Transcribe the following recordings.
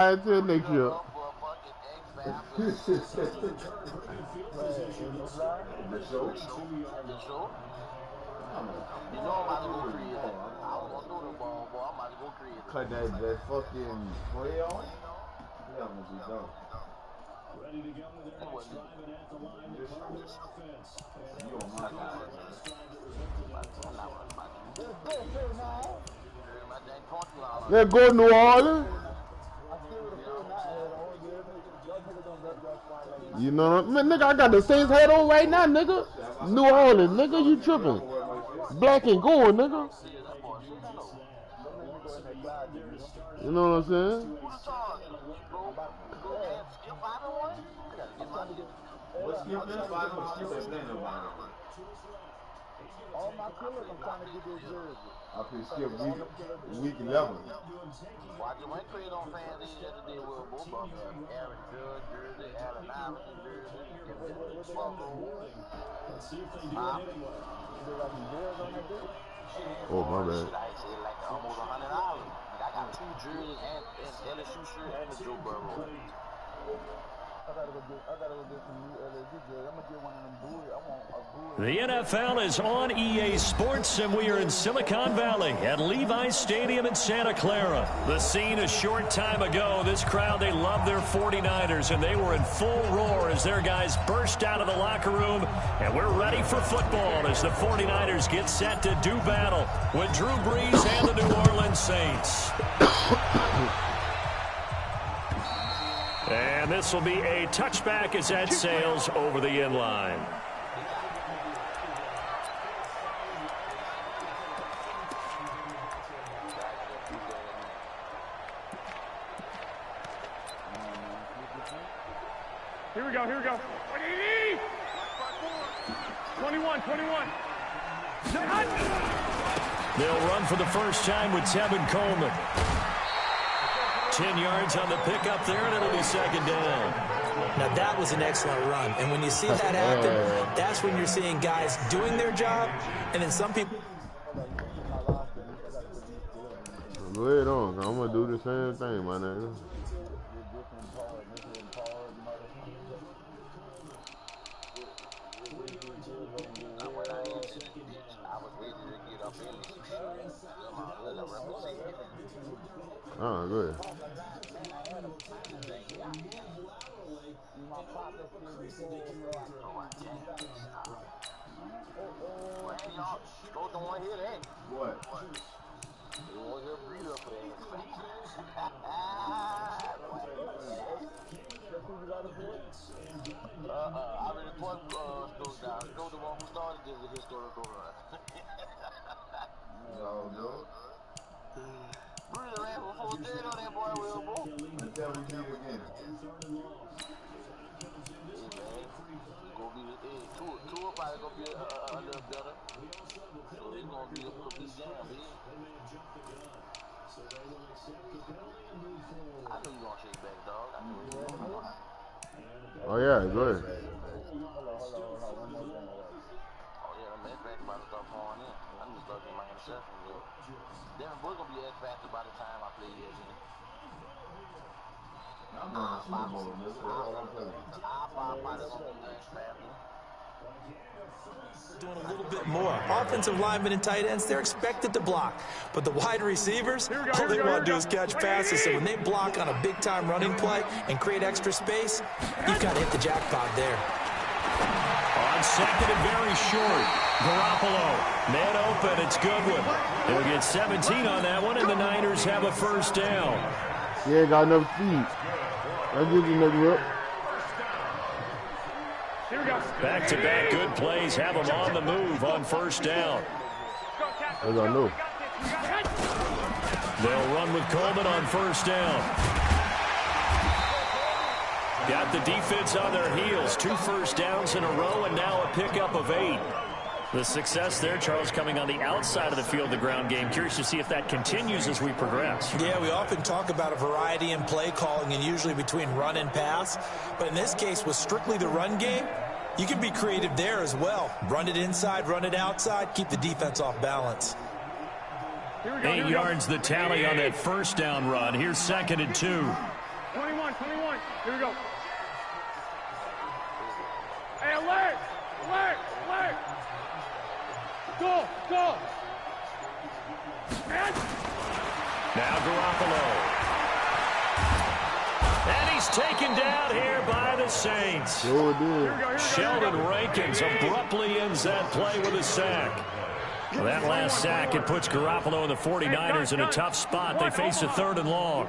until next year. Cut that fucking play off. Yeah, I'm gonna be done. Ready to go with their next drive and at the line to start their offense. You on my side. Let's go New Orleans. You know, man, nigga, I got the Saints hat on right now, nigga. New Orleans, nigga, you tripping? Black and gold, nigga. You know what I'm saying? All my killers, I'm trying to get this jersey. I can skip week 11. Watch the one trade on fans yesterday with both of them. Aaron Judge jersey, Allen Iverson jersey. Oh, my bad. I said like almost $100. I got 2 jerseys and LSU shirt and the Joe Burrow. I gotta go get some new LSU jerseys. I'm gonna get one of them booties. I want a booty. The NFL is on EA Sports, and we are in Silicon Valley at Levi's Stadium in Santa Clara. The scene a short time ago. This crowd, they love their 49ers, and they were in full roar as their guys burst out of the locker room. And we're ready for football as the 49ers get set to do battle with Drew Brees and the New Orleans Saints. And this will be a touchback as that sails over the end line. Here we go, here we go. 21. They'll run for the first time with Tevin Coleman. 10 yards on the pickup there, and it'll be second down. Now, that was an excellent run. And when you see that happen, that's when you're seeing guys doing their job, and then some people... Go ahead on. I'm going to do the same thing, my nigga. Oh, good. What? I mean, the point goes down. Go the one who started this with historical run. No. Brees ran for 4 dead on that boy, Will Bo. Until we meet again. Two probably gonna be a little better. So it's gonna be a complete jam, man. I knew you gonna shake back, dog. I knew you gonna. Oh yeah, go ahead. Oh yeah, the back about to start pouring in. I need to start getting my interception, though. Devin Book's gonna be as faster by the time I play here again. I'm going to Super Bowl, nigga. That's all I'm telling you. doing a little bit more. Offensive linemen and tight ends, they're expected to block. But the wide receivers, all they want to do is catch passes. So when they block on a big-time running play and create extra space, you've got to hit the jackpot there. On second and very short, Garoppolo, man open, it's Goodwin. He'll get 17 on that one, and the Niners have a first down. He ain't got enough speed. That gives you another rip. Back-to-back good plays have them on the move on first down. As I know. They'll run with Coleman on first down. Got the defense on their heels. 2 first downs in a row, and now a pickup of 8. The success there, Charles, coming on the outside of the field, the ground game. Curious to see if that continues as we progress. Yeah, we often talk about a variety in play calling and usually between run and pass. But in this case, with strictly the run game, you can be creative there as well. Run it inside, run it outside, keep the defense off balance. 8 yards the tally on that first down run. Here's second and 2. 21. Here we go. Hey, alert! Alert! Alert! Go! Go! And Now Garoppolo. And he's taken down here by the Saints. Sure did. Sheldon Rankins abruptly ends that play with a sack. Well, that last sack, it puts Garoppolo and the 49ers in a tough spot. They face a 3rd and long.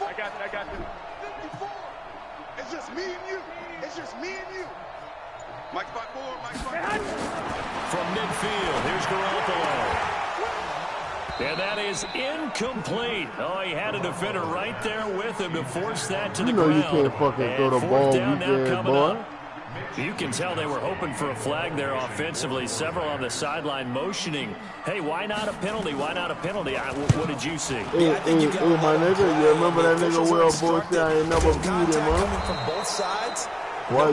I got this. 54. It's just me and you. It's just me and you. Mike spot 4, Mike spot 4. From midfield, here's Garoppolo. And that is incomplete. Oh, he had a defender right there with him to force that to the ground. You can't fucking throw the ball weekend, boy. You can tell they were hoping for a flag there offensively. Several on the sideline motioning. Hey, why not a penalty? Why not a penalty? What did you see? Hey, my nigga, you remember that nigga Will bullshit? I ain't never beat him, huh? Coming from both sides. Why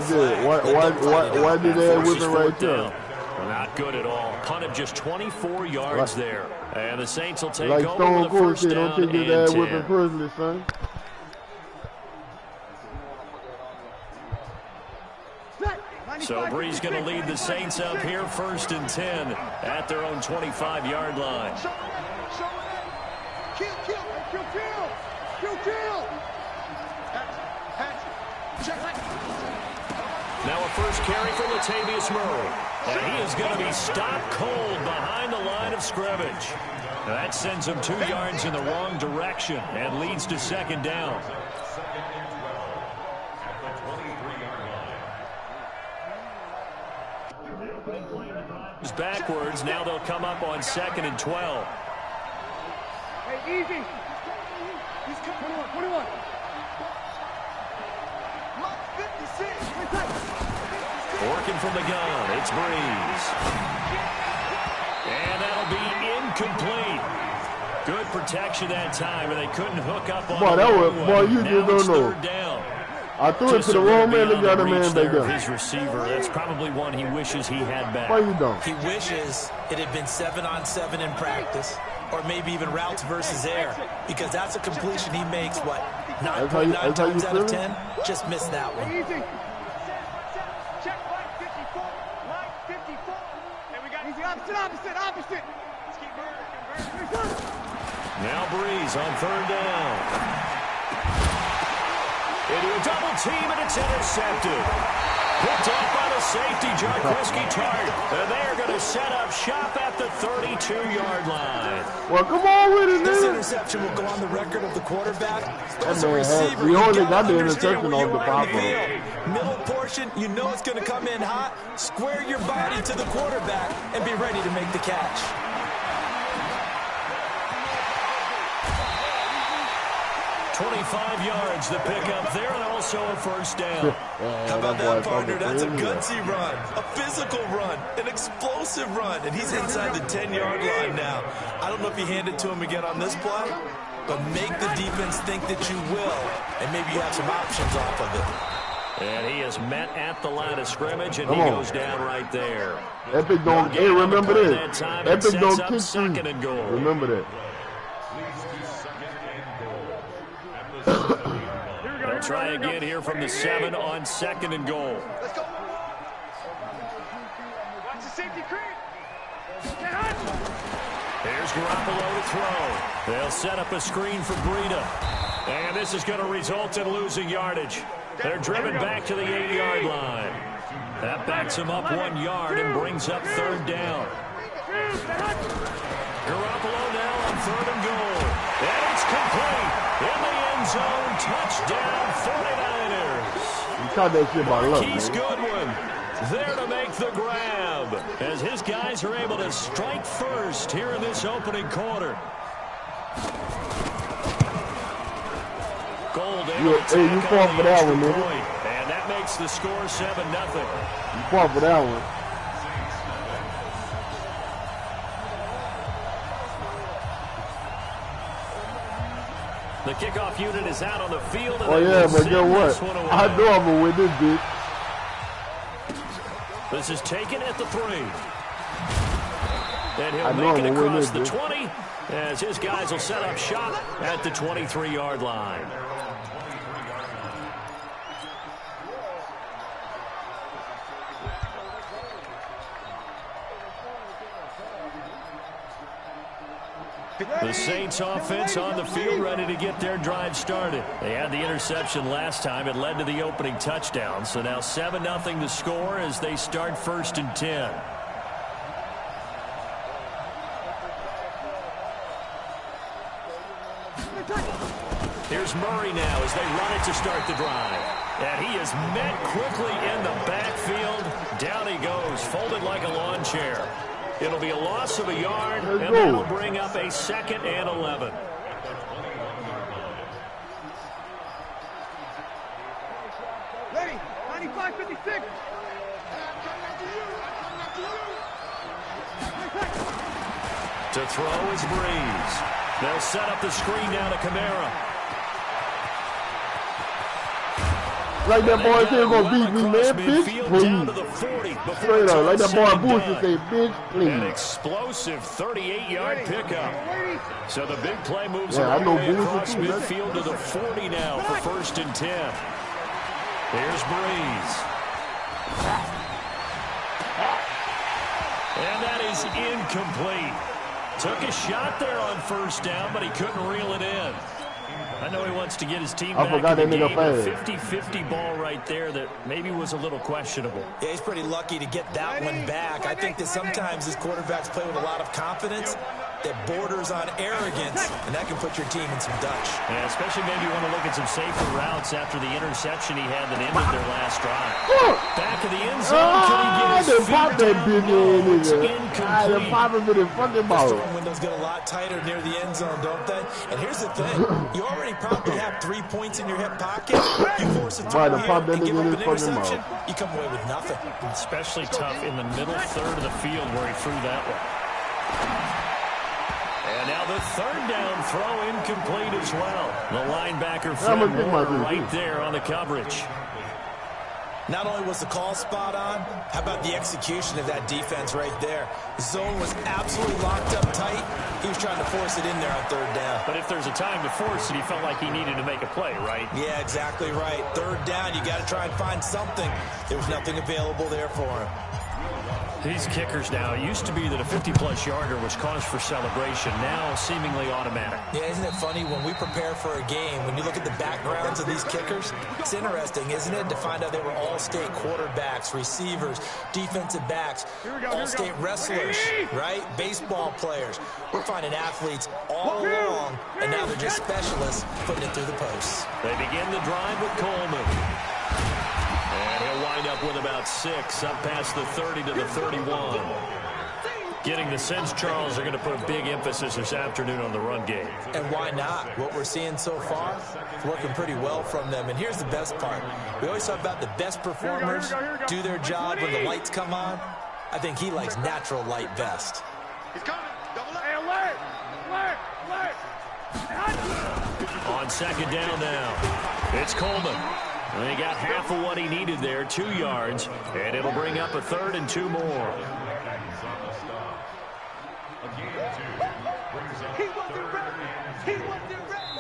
did they have whipping right there? Not good at all. Punt of just 24 yards there. And the Saints will take like over Stone with a first Cold down don't take his and ass whipping 10. personally, son. So Bree's going to lead the Saints up here 1st and 10 at their own 25-yard line. Now a first carry for Latavius Murray. And he is going to be stopped cold behind the line of scrimmage. Now that sends him 2 yards in the wrong direction and leads to 2nd down. Backwards, now they'll come up on 2nd and 12. Hey, easy. He's coming. 21. Working from the gun, it's Breeze. And that'll be incomplete. Good protection that time, and they couldn't hook up on you just don't know. 3rd down. I threw it to the wrong man, they got a man back there. His receiver, that's probably one he wishes he had back. Why you don't? He wishes it had been 7-on-7 in practice, or maybe even routes versus air, because that's a completion he makes, 9.9 times out of 10? Just missed that one. Easy. Check line 54. Line 54. And we got easy opposite. Let's keep moving. Now Breeze on 3rd down. Into a double team, and it's intercepted. Picked off by the safety, Jarquiski Tart. And they're going to set up shop at the 32-yard line. Well, come on with it, This nigga. interception will go on the record of the quarterback. That man had, we only got the interception on the pop-up. Middle portion, you know it's going to come in hot. Square your body to the quarterback and be ready to make the catch. 25 yards the pickup there, and also a first down. How about that, partner? That's a gutsy run, a physical run, an explosive run, and he's inside the 10-yard line now. I don't know if you hand it to him again on this play, but make the defense think that you will, and maybe you have some options off of it. And he is met at the line of scrimmage, and he goes down right there. Epic don't, hey, remember this. Epic don't kick second and goal. Remember that. They'll try again here from the 7 on 2nd and goal. Let's go. Watch the safety creep. Here's Garoppolo to throw. They'll set up a screen for Breida. And this is going to result in losing yardage. They're driven back to the 8-yard line. That backs him up 1 yard and brings up 3rd down. Garoppolo now on 3rd and goal. And it's complete. In the end zone, touchdown 49ers. You caught that shit by luck, Keith man. Goodwin there to make the grab as his guys are able to strike first here in this opening quarter. Gold You fought for that one, nigga. and that makes the score 7-0. You fought for that one. The kickoff unit is out on the field. And Oh, yeah, but guess what? I know I'm going to win this bitch. This is taken at the 3. And he'll make it across the 20 as his guys will set up shop at the 23-yard line. The Saints offense on the field ready to get their drive started. They had the interception last time. It led to the opening touchdown. So now 7-0 to score as they start 1st and 10. Here's Murray now as they run it to start the drive. And he is met quickly in the backfield. Down he goes, folded like a lawn chair. It'll be a loss of a yard, and that'll bring up a 2nd and 11. Ready, 95-56. To throw is Breeze. They'll set up the screen now to Kamara. Like that boy said, gonna beat me, man. Bitch, please. Straight up, like that boy Bush say, bitch, please. An explosive 38-yard pickup. So the big play moves him across midfield to the 40 now for 1st and 10. Here's Breeze. And that is incomplete. Took a shot there on 1st down, but he couldn't reel it in. I know he wants to get his team back in the game. A 50-50 ball right there that maybe was a little questionable. Yeah, he's pretty lucky to get that one back. I think that sometimes his quarterbacks play with a lot of confidence that borders on arrogance, and that can put your team in some Dutch. Yeah, especially maybe you want to look at some safer routes after the interception he had that ended their last drive. Back of the end zone, can he get his feet down? It's incomplete. The storm windows get a lot tighter near the end zone, don't they? And here's the thing. You already probably have 3 points in your hip pocket. You force a throw here and give up an interception, you come away with nothing. Especially tough in the middle third of the field where he threw that one. And now the 3rd down throw incomplete as well. The linebacker Fred Moore right there on the coverage. Not only was the call spot on, how about the execution of that defense right there? The zone was absolutely locked up tight. He was trying to force it in there on 3rd down. But if there's a time to force it, he felt like he needed to make a play, right? Yeah, exactly right. 3rd down, you got to try and find something. There was nothing available there for him. These kickers now, it used to be that a 50-plus yarder was cause for celebration. Now seemingly automatic. Yeah, isn't it funny when we prepare for a game, when you look at the backgrounds of these kickers, it's interesting, isn't it, to find out they were all-state quarterbacks, receivers, defensive backs, all-state wrestlers, right? Baseball players. We're finding athletes all along, and now they're just specialists putting it through the posts. They begin the drive with Coleman. And he'll wind up with about 6, up past the 30 to the 31. Getting the sense, Charles, are going to put a big emphasis this afternoon on the run game. And why not? What we're seeing so far is working pretty well from them. And here's the best part. We always talk about the best performers do their job when the lights come on. I think he likes natural light best. He's coming. Double up. Hey, alert! On 2nd down now, it's Coleman. And he got half of what he needed there, 2 yards, and it'll bring up a 3rd and 2 more.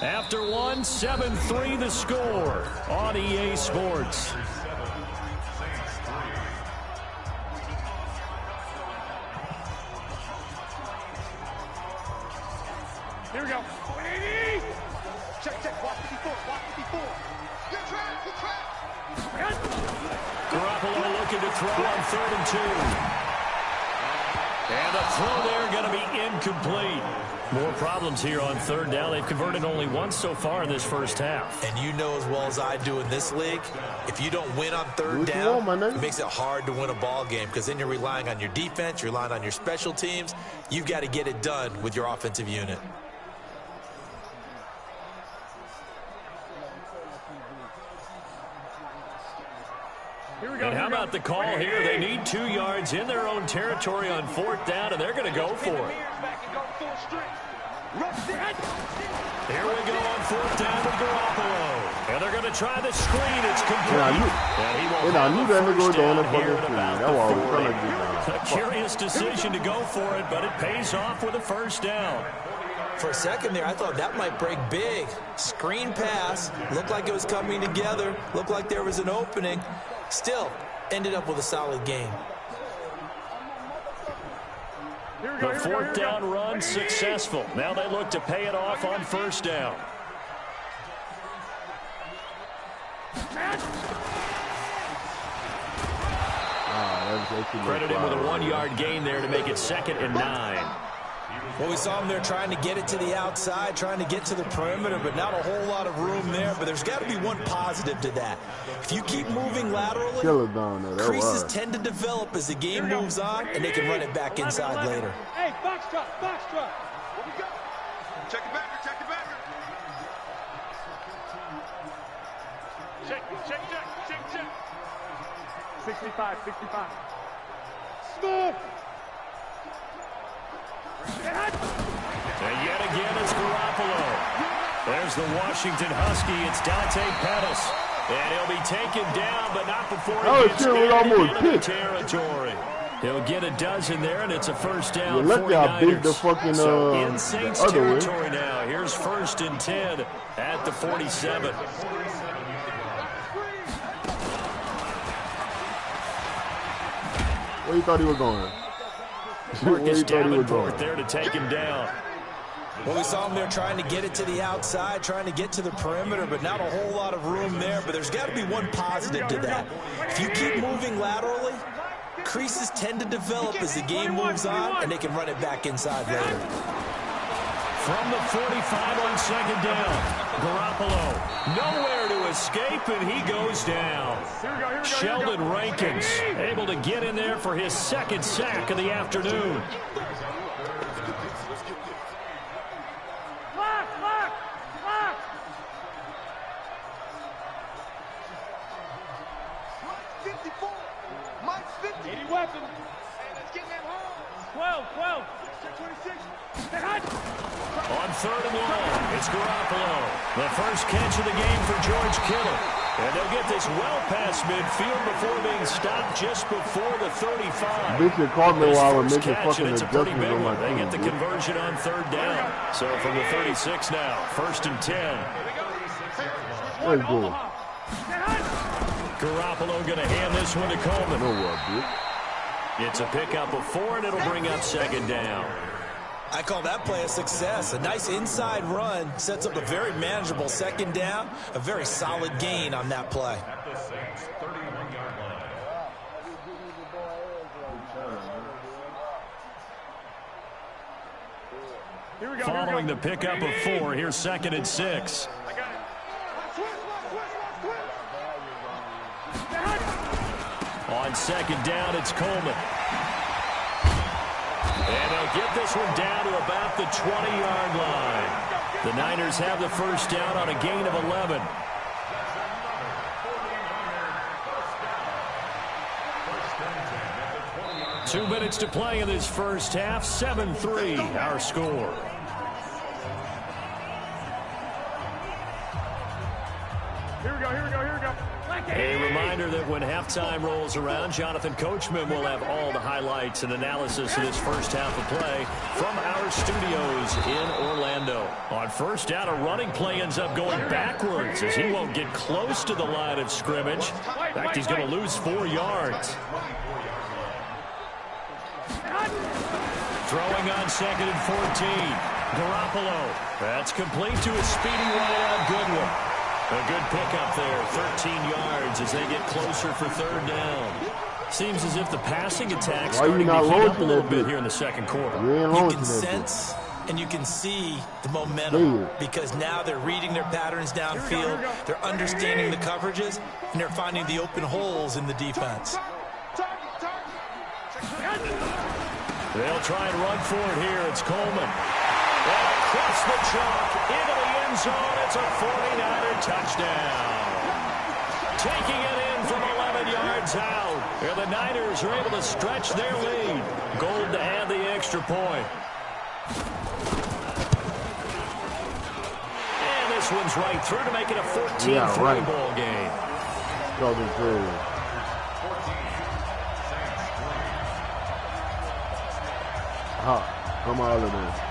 After 1, 7-3 the score on EA Sports. Here we go. 180. Check. Walk 54. You're trapped. Garoppolo looking to throw on 3rd and 2. And the throw there going to be incomplete. More problems here on 3rd down. They've converted only once so far in this first half. And you know as well as I do in this league, if you don't win on 3rd down, it makes it hard to win a ball game because then you're relying on your defense, you're relying on your special teams. You've got to get it done with your offensive unit. And how about the call here? They need 2 yards in their own territory on 4th down, and they're going to go for it. Here we go on 4th down with Garoppolo. And they're going to try the screen. It's complete. I knew that nigga was going to fucking screen. That's why I was trying to get A curious decision to go for it, but it pays off with a 1st down. For a second there, I thought that might break big. Screen pass. Looked like it was coming together. Looked like there was an opening. Still, ended up with a solid game. The 4th down run successful. Now they look to pay it off on 1st down. Credit him with a 1-yard gain there to make it 2nd and 9. Well, we saw him there trying to get it to the outside, trying to get to the perimeter, but not a whole lot of room there. But there's got to be one positive to that. If you keep moving laterally, creases tend to develop as the game moves on, and they can run it back inside later. Hey, box truck, box truck. What we got? Check it back, check it back. Check. 65. Smooth. And yet again, it's Garoppolo. There's the Washington Husky. It's Dante Pettis. And he'll be taken down, but not before he gets into the territory. He'll get a dozen there, and it's a 1st down. Look how big the fucking so in Saints territory now. Here's 1st and 10 at the 47. Where you thought he was going? Marcus Davenport there to take him down. Well, we saw him there trying to get it to the outside, trying to get to the perimeter, but not a whole lot of room there. But there's got to be one positive to that. If you keep moving laterally, creases tend to develop as the game moves on, and they can run it back inside later. From the 45 on 2nd down, Garoppolo nowhere to escape, and he goes down. Sheldon Rankins able to get in there for his 2nd sack of the afternoon. Mike's 50. 80 weapons. Hey, let's get them home. 12. Check 26. On 3rd and long, it's Garoppolo. The first catch of the game for George Kittle. And they'll get this well past midfield before being stopped just before the 35. Mitchell caught me while I was making fucking it's a pretty adjustments big on my one. They team. get the conversion on 3rd down. So from the 36 now, 1st and 10. Let's go. Garoppolo going to hand this one to Coleman. No what, dude. It's a pickup of 4, and it'll bring up 2nd down. I call that play a success. A nice inside run sets up a very manageable 2nd down. A very solid gain on that play. Following the pickup of 4, here's 2nd and 6. On 2nd down, it's Coleman. And they'll get this one down to about the 20-yard line. The Niners have the 1st down on a gain of 11. Two minutes to play in this first half. 7-3, our score. Here we go. A reminder that when halftime rolls around, Jonathan Coachman will have all the highlights and analysis of this first half of play from our studios in Orlando. On 1st down, a running play ends up going backwards as he won't get close to the line of scrimmage. In fact, he's going to lose 4 yards. Throwing on 2nd and 14. Garoppolo. That's complete to a speedy wideout Goodwin. A good pickup there, 13 yards as they get closer for 3rd down. Seems as if the passing attack's starting to heat up a little bit here in the 2nd quarter. You can sense and you can see the momentum because now they're reading their patterns downfield, they're understanding the coverages, and they're finding the open holes in the defense. They'll try and run for it here. It's Coleman. And across the chalk into the end zone. It's a 49er touchdown. Taking it in from 11 yards out. And the Niners are able to stretch their lead. Gold to add the extra point. this one's right through to make it a 14-3 ball game. Talking crazy. Come on, man.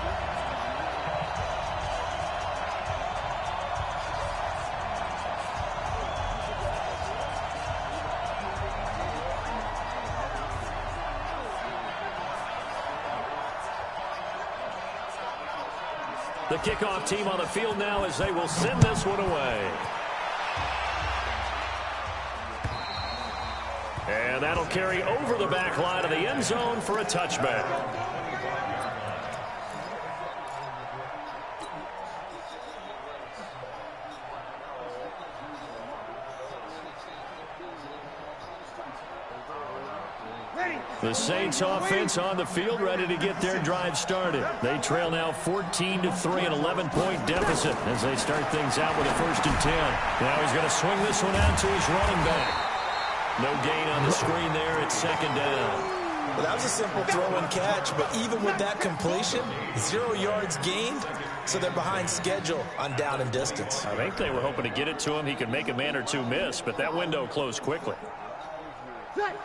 The kickoff team on the field now as they will send this one away. And that'll carry over the back line of the end zone for a touchback. The Saints offense on the field ready to get their drive started. They trail now 14-3, an 11-point deficit as they start things out with a 1st and 10. Now he's going to swing this one out to his running back. No gain on the screen there. It's 2nd down. Well, that was a simple throw and catch, but even with that completion, 0 yards gained, so they're behind schedule on down and distance. I think they were hoping to get it to him. He could make a man or two miss, but that window closed quickly.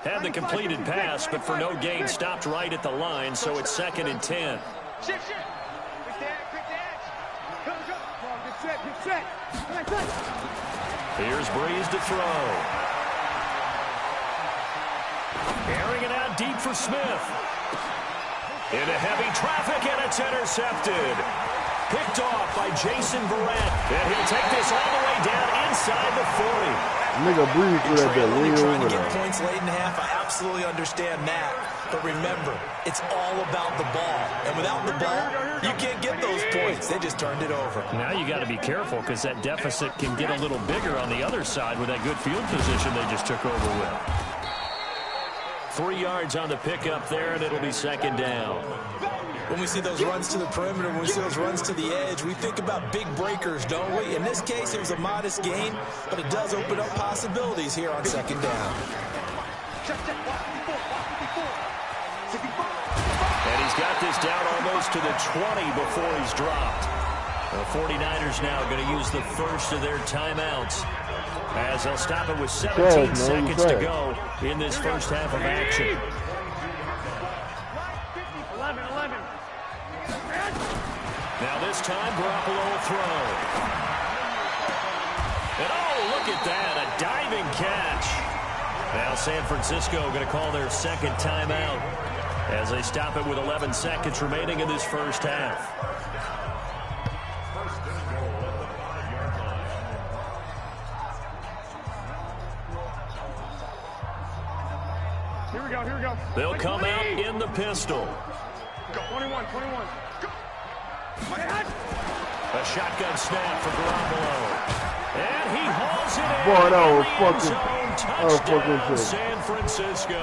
Had the completed pass, but for no gain, stopped right at the line, so it's 2nd and 10. Quick dash. Go. Good set. Here's Breeze to throw. Airing it out deep for Smith. Into heavy traffic, and it's intercepted. Picked off by Jason Verrett. And he'll take this all the way down inside the 40. Nigga Breeze threw that bit way Trying over to get there. points late in half, I absolutely understand that. But remember, it's all about the ball. And without the ball, you can't get those points. They just turned it over. Now you got to be careful because that deficit can get a little bigger on the other side with that good field position they just took over with. 3 yards on the pickup there, and it'll be 2nd down. When we see those runs to the perimeter, when we see those runs to the edge, we think about big breakers, don't we? In this case, it was a modest gain, but it does open up possibilities here on 2nd down. And he's got this down almost to the 20 before he's dropped. The 49ers now going to use the first of their timeouts as they'll stop it with 17 seconds to go in this first half of action. 11. Now this time, Garoppolo will throw. And oh, look at that, a diving catch. Now San Francisco going to call their 2nd timeout as they stop it with 11 seconds remaining in this first half. Here we go. They'll come out in the pistol. 21. A shotgun snap for Garoppolo. And he hauls it in. Boy, that was Touchdown, fucking San Francisco.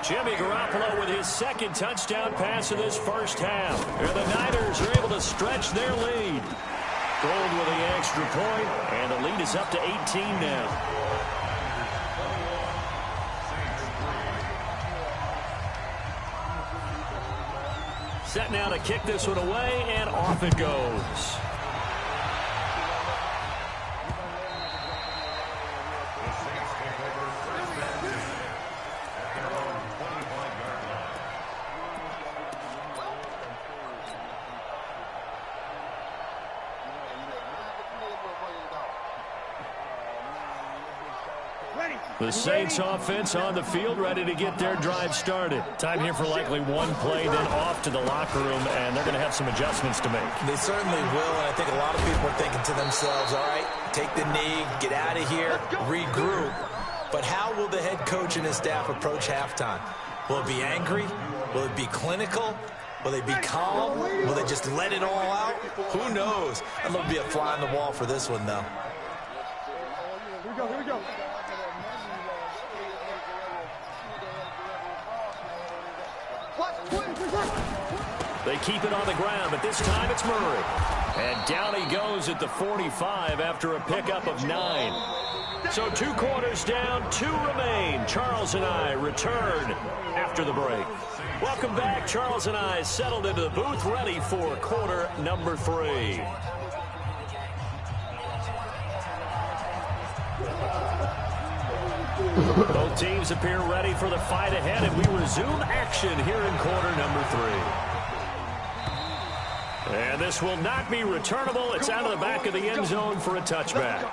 Jimmy Garoppolo with his 2nd touchdown pass of this first half. And the Niners are able to stretch their lead. Gold with the extra point, and the lead is up to 18 now. Set now to kick this one away, and off it goes. The Saints offense on the field ready to get their drive started. Time here for likely one play, then off to the locker room, and they're going to have some adjustments to make. They certainly will, and I think a lot of people are thinking to themselves, all right, take the knee, get out of here, regroup. But how will the head coach and his staff approach halftime? Will it be angry? Will it be clinical? Will they be calm? Will they just let it all out? Who knows? I'd love to be a fly on the wall for this one, though. Here we go. They keep it on the ground, but this time it's Murray. And down he goes at the 45 after a pickup of 9. So 2 quarters down, 2 remain. Charles and I return after the break. Welcome back. Charles and I settled into the booth, ready for quarter number 3. Both teams appear ready for the fight ahead, and we resume action here in quarter number 3. And this will not be returnable. It's out of the back of the end zone for a touchback.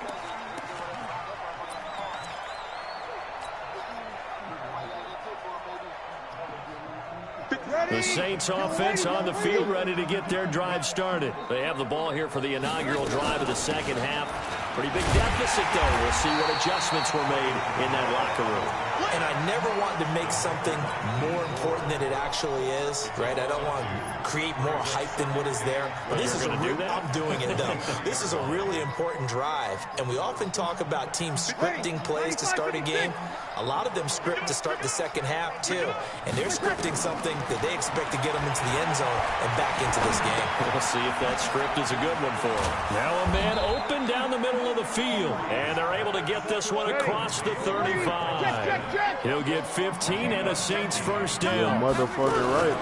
The Saints offense on the field, ready to get their drive started. They have the ball here for the inaugural drive of the second half. Pretty big deficit, though. We'll see what adjustments were made in that locker room. And I never want to make something more important than it actually is, right? I don't want to create more hype than what is there. But this is I'm doing it, though. This is a really important drive. And we often talk about teams scripting plays to start a game. A lot of them script to start the second half, too. And they're scripting something that they expect to get them into the end zone and back into this game. We'll see if that script is a good one for them. Now a man open down the middle of the field. And they're able to get this one across the 35. He'll get 15 and a Saints first down. Yeah, motherfucker right.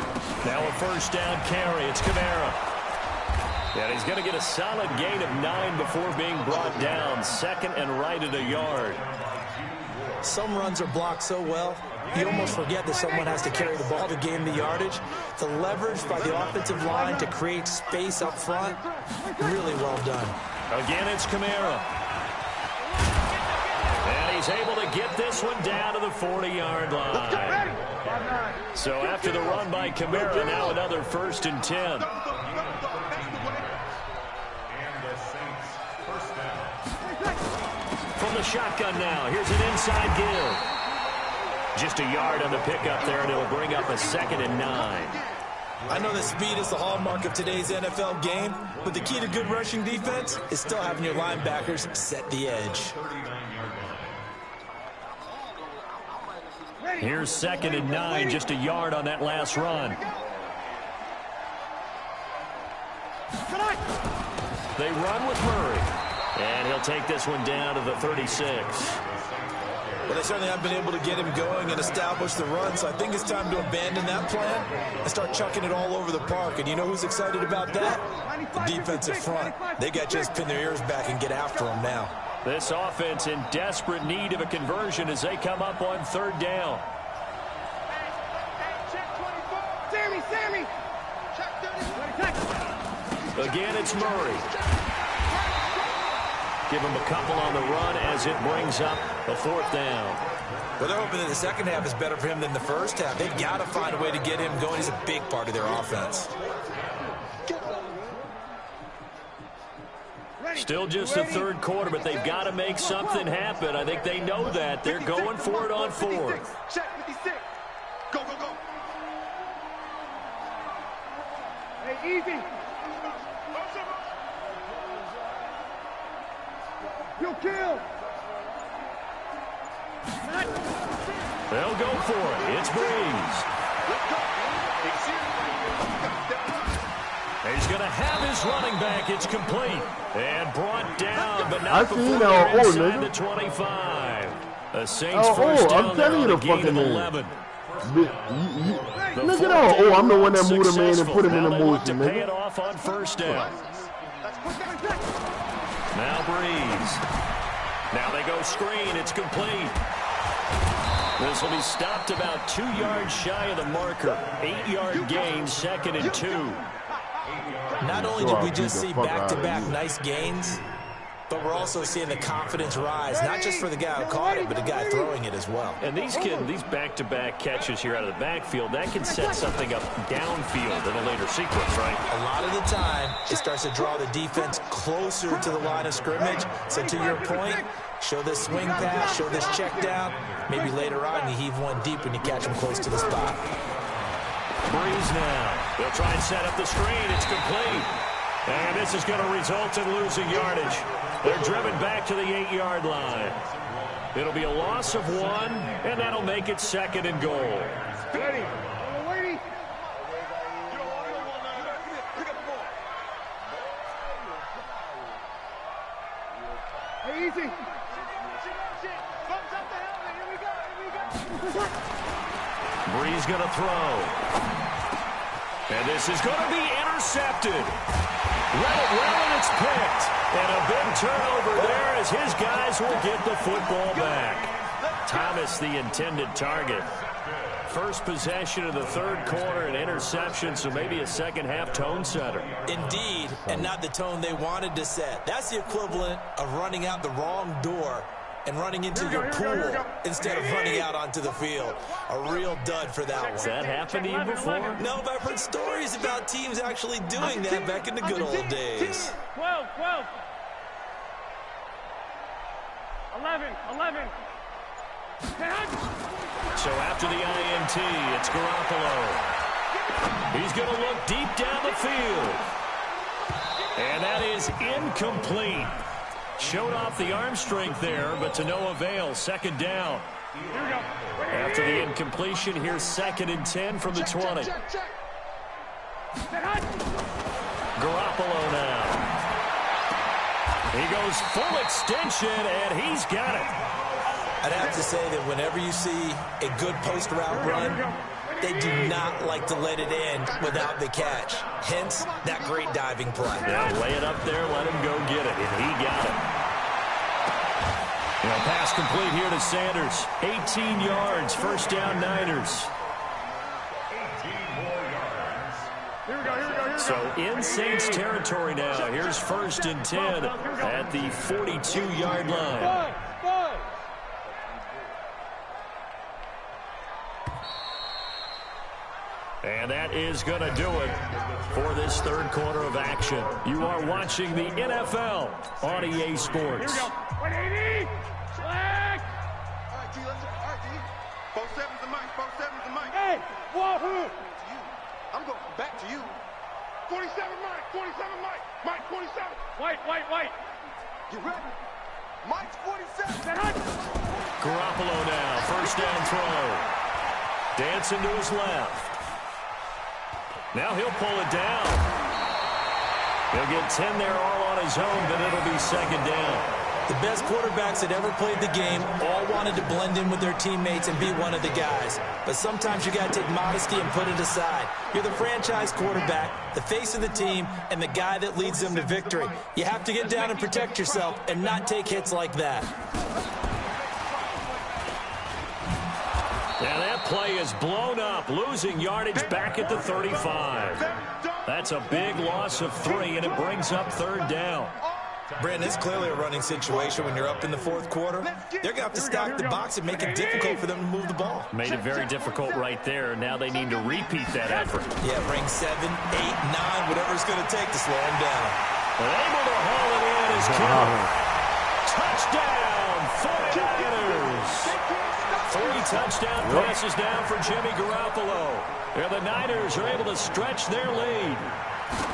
Now a first down carry. It's Kamara. And he's going to get a solid gain of 9 before being brought down. Second and right at a yard. Some runs are blocked so well, you almost forget that someone has to carry the ball to gain the yardage. The leverage by the offensive line to create space up front, really well done. Again, it's Kamara. And he's able to get this one down to the 40-yard line. So after the run by Kamara, now another 1st and 10. From the shotgun now, here's an inside give. Just a yard on the pickup there, and it'll bring up a 2nd and 9. I know that speed is the hallmark of today's NFL game, but the key to good rushing defense is still having your linebackers set the edge. Here's 2nd and 9, just a yard on that last run. They run with Murray. And he'll take this one down to the 36. Well, they certainly haven't been able to get him going and establish the run, so I think it's time to abandon that plan and start chucking it all over the park. And you know who's excited about that? The defensive front. They got just pin their ears back and get after him now. This offense in desperate need of a conversion as they come up on 3rd down. Sammy! Again, it's Murray. Give him a couple on the run as it brings up a 4th down. Well, they're hoping that the second half is better for him than the first half. They've got to find a way to get him going. He's a big part of their offense. Still just the 3rd quarter, but they've got to make something happen. I think they know that. They're going for it on 4th. Check 56. Go. Hey, easy. You kill. They'll go for it. It's Breeze. He's going to have his running back. It's complete. And brought down, but not before they're inside the 25. The Saints first down. I'm telling you the fucking 11. Look at that. Oh, I'm the one that moved him in and put him in the motion, man. Pay it off on 1st down. Now Breeze. Now they go screen. It's complete. This will be stopped about 2 yards shy of the marker. 8-yard gain, 2nd and 2. Not only did we just see back-to-back nice gains, but we're also seeing the confidence rise, not just for the guy who caught it, but the guy throwing it as well. And these back-to-back catches here out of the backfield, that can set something up downfield in a later sequence, right? A lot of the time, it starts to draw the defense closer to the line of scrimmage. So to your point, show this swing pass, show this check down. Maybe later on you heave one deep when you catch him close to the spot. Breeze now. They'll try and set up the screen. It's complete. And this is going to result in losing yardage. They're driven back to the 8-yard line. It'll be a loss of 1, and that'll make it 2nd and goal. Ready. Hey, easy. Breeze going to throw. And this is going to be intercepted. Let it roll, and it's picked. And a big turnover there as his guys will get the football back. Thomas, the intended target. First possession of the third quarter, an interception, so maybe a second-half tone setter. Indeed, and not the tone they wanted to set. That's the equivalent of running out the wrong door and running into your pool instead of running out onto the field. A real dud for that one. Has that happened to you before? No, but I've heard stories about teams actually doing that back in the good old days. 12, 12. 11. So after the INT, it's Garoppolo. He's going to look deep down the field. And that is incomplete. Showed off the arm strength there, but to no avail. Second down. After the incompletion, here's 2nd and 10 from the 20. Garoppolo now. He goes full extension, and he's got it. I'd have to say that whenever you see a good post route run, they do not like to let it end without the catch. Hence, that great diving play. Yeah, lay it up there, let him go get it, and he got it. Pass complete here to Sanders. 18 yards, first down Niners. So in Saints territory now. Here's 1st and 10 at the 42-yard line. And that is going to do it for this third quarter of action. You are watching the NFL on EA Sports. 180. Flag. All right, G, let's go. All right, G. 4-7's the mic. 4-7's the mic. Hey, Wahoo. I'm going back to you. 47 Mike. 47 Mike. Mike 47. White. You ready? Mike's 47. Garoppolo now, first down throw. Dancing to his left. Now he'll pull it down. He'll get 10 there all on his own, but it'll be second down. The best quarterbacks that ever played the game all wanted to blend in with their teammates and be one of the guys. But sometimes you got to take modesty and put it aside. You're the franchise quarterback, the face of the team, and the guy that leads them to victory. You have to get down and protect yourself and not take hits like that. Now that play is blown up, losing yardage back at the 35. That's a big loss of 3, and it brings up third down. Brandon, it's clearly a running situation when you're up in the fourth quarter. They're going to have to stack the box and make it difficult for them to move the ball. Made it very difficult right there. Now they need to repeat that effort. Yeah, bring 7, 8, 9, whatever it's going to take to slow them down. And able to haul it in is Kittle. Touchdown, 49ers. 3 touchdown passes down for Jimmy Garoppolo. And the Niners are able to stretch their lead.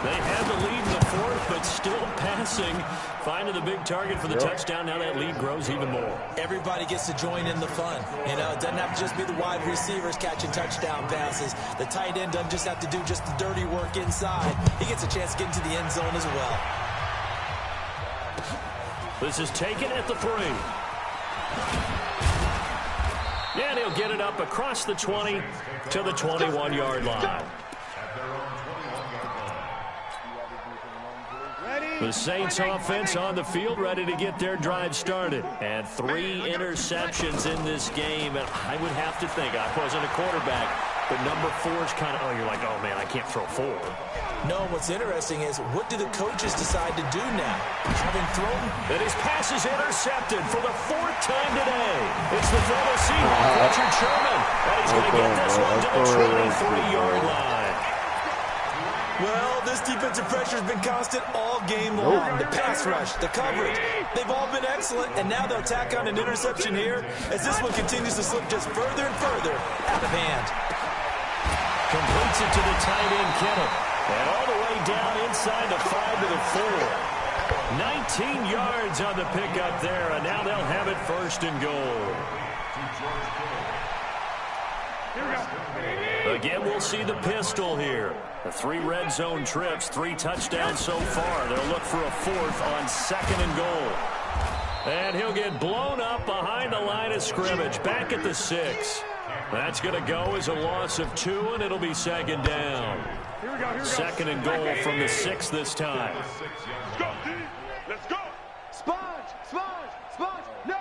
They had the lead in the fourth, but still passing. Finding the big target for the touchdown. Now that lead grows even more. Everybody gets to join in the fun. You know, it doesn't have to just be the wide receivers catching touchdown passes. The tight end doesn't just have to do just the dirty work inside. He gets a chance to get into the end zone as well. This is taken at the 3. And he'll get it up across the 20 to the 21-yard line. The Saints offense on the field, ready to get their drive started. And 3 interceptions in this game. And I would have to think, I wasn't a quarterback, but number 4 is kind of, oh, you're like, oh, man, I can't throw 4. No, what's interesting is, what do the coaches decide to do now? Having thrown... And his pass is intercepted for the 4th time today. It's the former Seahawk, Richard Sherman. And he's going to get this one to the 23-yard line. Well, this defensive pressure has been constant all game long. The pass rush, the coverage, they've all been excellent, and now they'll tack on an interception here as this one continues to slip just further and further out of hand. Completes it to the tight end, Kittle. And all the way down inside the 5 to the 4. 19 yards on the pickup there, and now they'll have it first and goal. Again, we'll see the pistol here. The 3 red zone trips, 3 touchdowns so far. They'll look for a 4th on 2nd and goal. And he'll get blown up behind the line of scrimmage, back at the 6. That's going to go as a loss of 2, and it'll be 2nd down. 2nd and goal from the 6 this time. Let's go, D. Let's go. Sponge. No.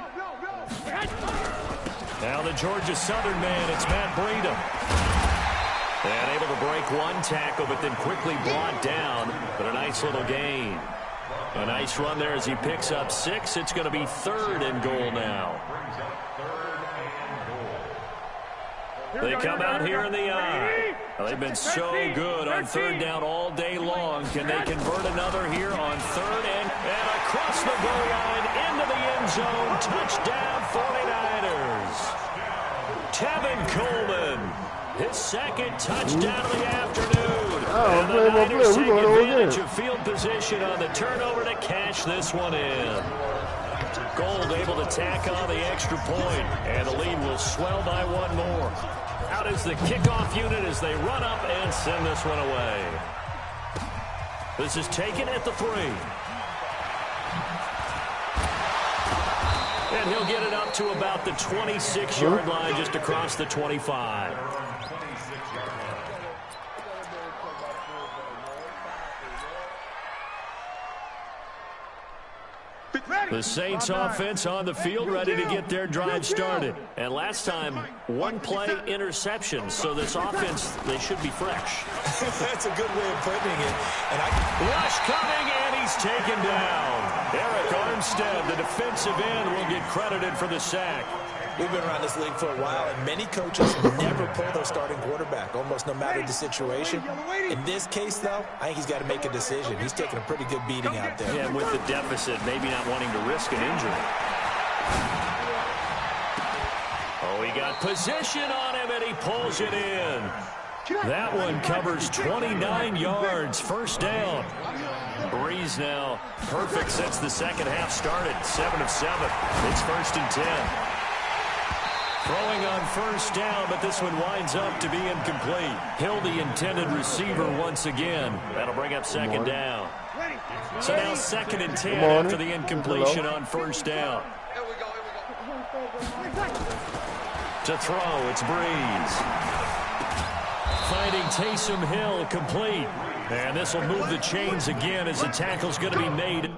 Now the Georgia Southern man, it's Matt Breida. And able to break one tackle, but then quickly brought down. But a nice little gain. A nice run there as he picks up 6. It's going to be 3rd and goal now. They come out here in the eye. Well, they've been so good on 3rd down all day long. Can they convert another here on 3rd and across the goal line into the end zone? Touchdown 49ers. Tevin Coleman. His 2nd touchdown of the afternoon. And the Niners take advantage of field position on the turnover to cash this one in. Gold able to tack on the extra point, and the lead will swell by 1 more. Out is the kickoff unit as they run up and send this one away. This is taken at the 3. And he'll get it up to about the 26-yard line, just across the 25. The Saints offense on the field, ready to get their drive started. And last time, 1 play interception. So this offense, they should be fresh. That's a good way of putting it. And Rush coming, and he's taken down. Eric Armstead, the defensive end, will get credited for the sack. We've been around this league for a while, and many coaches never pull their starting quarterback, almost no matter the situation. In this case, though, I think he's got to make a decision. He's taking a pretty good beating out there. Yeah, and with the deficit, maybe not wanting to risk an injury. Oh, he got position on him, and he pulls it in. That one covers 29 yards, 1st down. Breeze now perfect since the 2nd half started, 7 of 7. It's 1st and 10. Throwing on 1st down, but this one winds up to be incomplete. Hill, the intended receiver, once again. That'll bring up 2nd down. So now 2nd and 10 after the incompletion on 1st down. To throw, it's Breeze. Finding Taysom Hill complete. And this will move the chains again as the tackle's going to be made.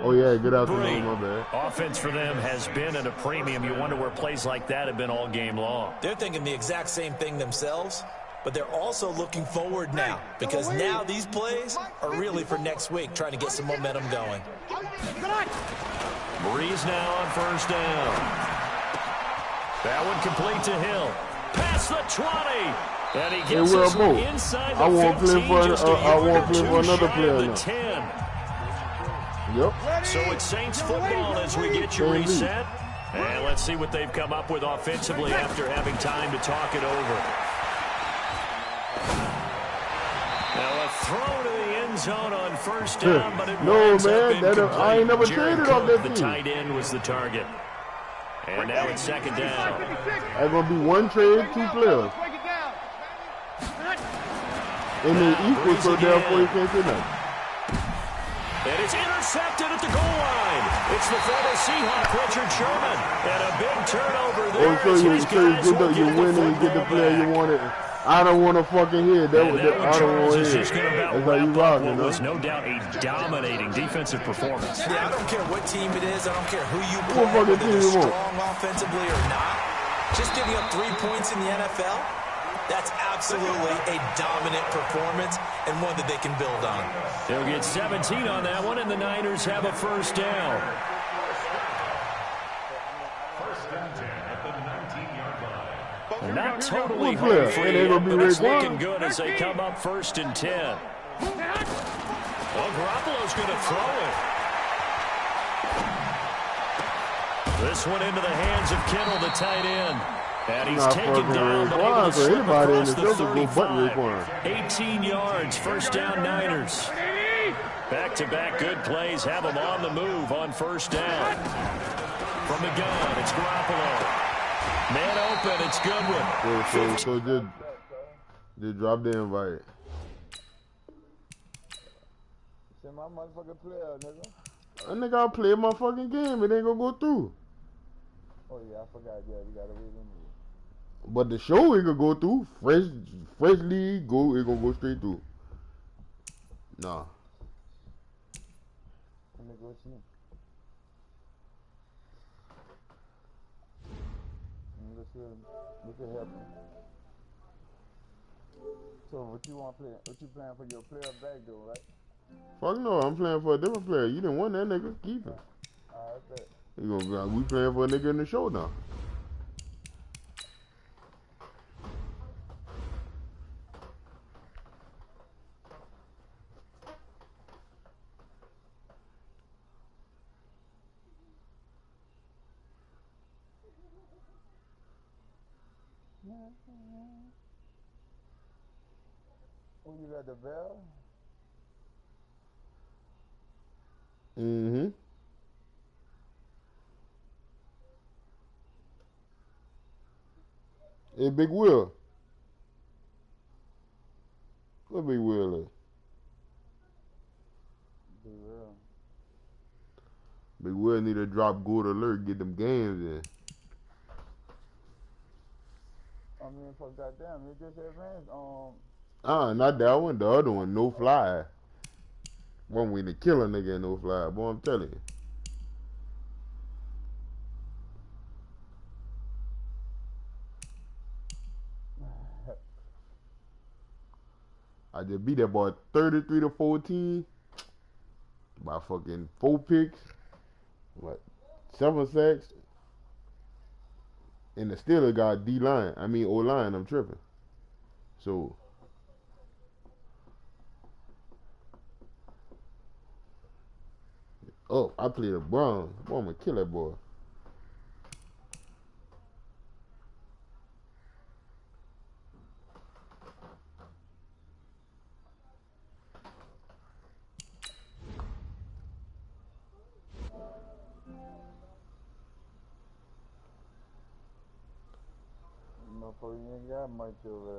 Oh, yeah, good afternoon, my bad. Offense for them has been at a premium. You wonder where plays like that have been all game long. They're thinking the exact same thing themselves, but they're also looking forward now, because now these plays are really for next week, trying to get some momentum going. Breeze now on 1st down. That one complete to Hill. Past the 20. And he gets us inside the 15, just a yard or 2 shy of the 10. Yep. So it's Saints football as we get you reset. And let's see what they've come up with offensively after having time to talk it over. Now a throw to the end zone on 1st down, but it winds up incomplete. I ain't never traded off that team. The tight end was the target. And now it's 2nd down. There's going to be 1 trade, 2 players. And they equal, so therefore you can't say nothing. And it's intercepted at the goal line. It's the former Seahawk, Richard Sherman. And a big turnover there. You win and you get the player you wanted. I don't want to fucking hear that. I don't want to hear. That's how you rock, what was no doubt a dominating defensive performance. Yeah, I don't care what team it is. I don't care who you play, whether they're strong offensively or not. Just giving up 3 points in the NFL, that's absolutely a dominant performance and one that they can build on. They'll get 17 on that one, and the Niners have a 1st down. 1st and 10 at the 19-yard line. Not totally home free, but it's looking good as they come up 1st and 10. Well, Garoppolo's going to throw it. This one into the hands of Kittle, the tight end. And he's taken down, but able to slip across the 35. 18 yards, 1st down Niners. Back-to-back good plays have them on the move on 1st down. From the gun, it's Garoppolo. Man open, it's Goodwin. So just drop the invite. Say my motherfucking player, nigga. That nigga, I'll play my fucking game. It ain't gonna go through. Oh, yeah, I forgot. Yeah, we gotta wait in. But the show it could go through. Fresh league, it gonna go straight through. Nah. Let me go see. we could help him. So what you want to play? What you playing for your player back though, right? Fuck no, I'm playing for a different player. You didn't want that nigga. Keep him. I bet. We playing for a nigga in the show now. Oh, you got the bell? Mm-hmm. Hey, Big Will. What Big Will at? Big Will. Big Will need to drop good alert, get them games in. I mean, for goddamn, you just advanced. Not that one. The other one, no fly. One way to kill a nigga in no fly. Boy, I'm telling you. I just beat that boy 33 to 14 by fucking 4 picks, what, 7 sacks, and the Steelers got D-line. I mean O-line. I'm tripping. So I played a Brown. Boy, I'm gonna kill that boy. Motherfucker, you ain't got much over there.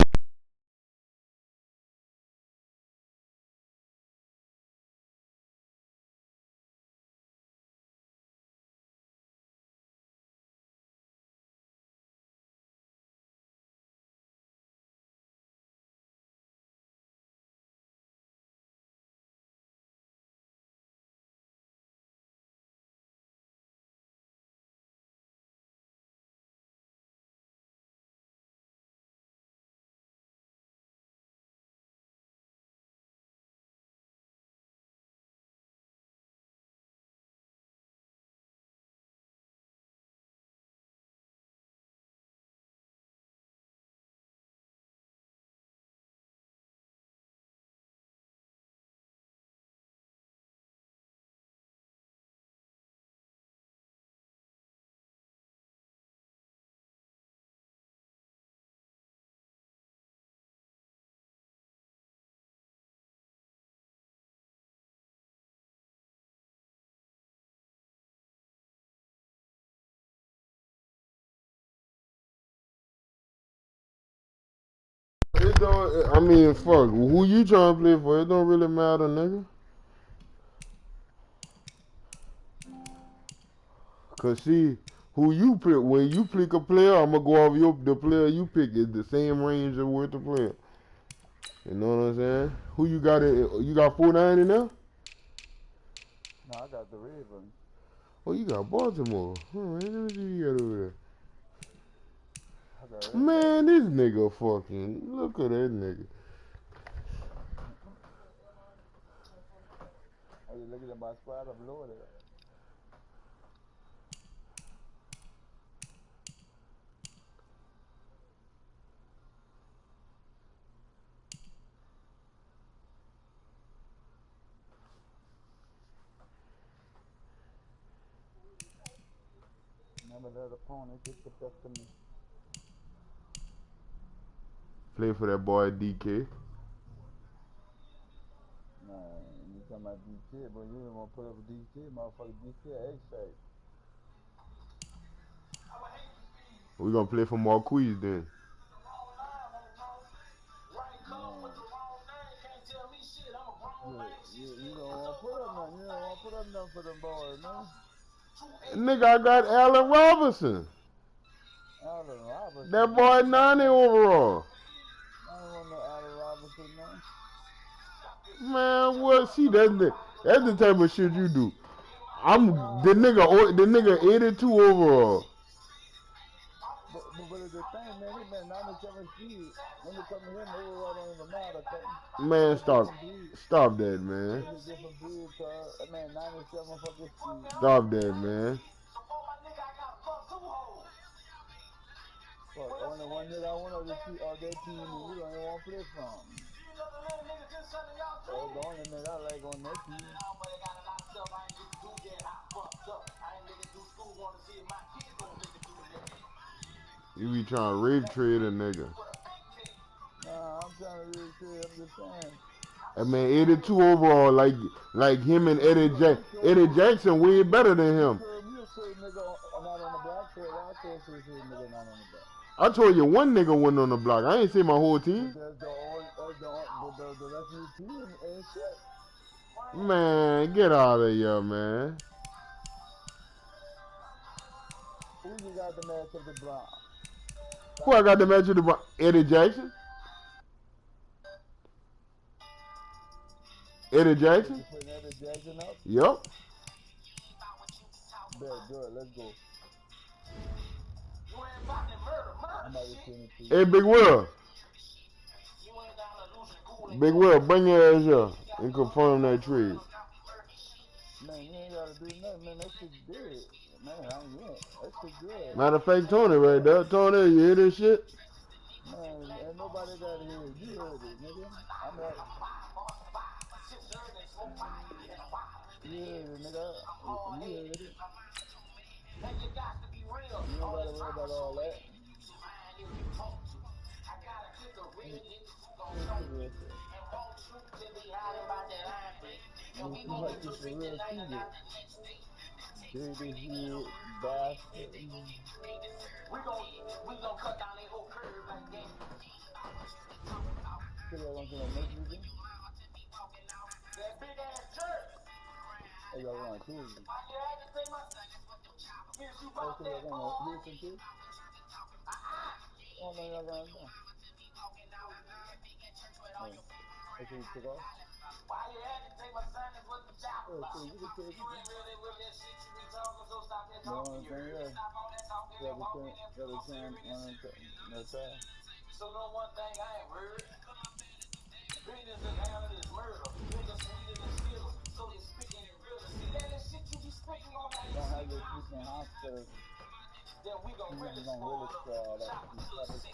It don't. I mean, fuck. Who you trying to play for? It don't really matter, nigga. Cause see, who you pick when you pick a player, I'ma go off the player you pick is the same range of worth the player. You know what I'm saying? Who you got? You got 49 in there? No, I got the Ravens. Oh, you got Baltimore. Let me see you got over I got there. Man, this nigga fucking look at that nigga. Are you looking at my squad? I'm lower there. Never let opponent get the best of me. Play for that boy DK. Nah, you talking about DK, but you don't want to put up a DK, motherfucker. DK X-Fact. We gonna play for Marquise then. You don't want to put up nothing. You don't want to put up nothing for them boys, man. Nigga, I got Allen Robinson. Allen Robinson. That boy 90 overall. I don't want no Allen Robinson, man. Man, what? See, that's the type of shit you do. I'm the nigga 82 overall. But the thing, man. He been 97 feet. When they come here, they were right on the mouth or something. Man, stop that, man. It's a different breed, cuz. That man 97 fucking feet. Stop that, man. Fuck, only one nigga I want to see all that team, and you don't even want to play from. That's the only nigga I like on that team. You be trying to rape trade a nigga. Nah, I'm trying to really trade. I'm just saying. I mean, 82 overall, like him and Eddie Jackson. Eddie Jackson way better than him. I told you one nigga went on the block. I ain't say my whole team. Man, get out of here, man. Who you got the match of the block? Who I got the match of the block? Eddie Jackson? Eddie Jackson? Eddie Jackson up? Yup. Good, let's go. Hey, Big Will. Big Will, bring your ass here and confirm that trade. Man, you ain't gotta do nothing, man. That shit's good. Man, I ain't yet. That shit's good. Matter of fact, Tony right there. Tony, you hear this shit? Man, ain't nobody got to hear it. You heard it, nigga. I'm like, you heard it, nigga. You heard it. You don't gotta worry about all that. You like this for real secret. Dirty bastard. We gon' cut down that whole curve like that. Still want to make music? That big ass jerk. Oh, y'all want to kill you. Oh, so y'all want to hear some too? Oh, man, y'all going to do? Oh, okay, you took off? Why you had to take my son and put the chop? Oh, so you can take it. You ain't really with that shit you be talking, so stop that talking. You really stop all that talking. No time. So know one thing I ain't heard. Business is handling this murder. Niggas sweeter than steel. So they speaking in real. See that shit you be speaking on that. Don't have your speaking hospital. Then we gon' really score up. Chop the pussy.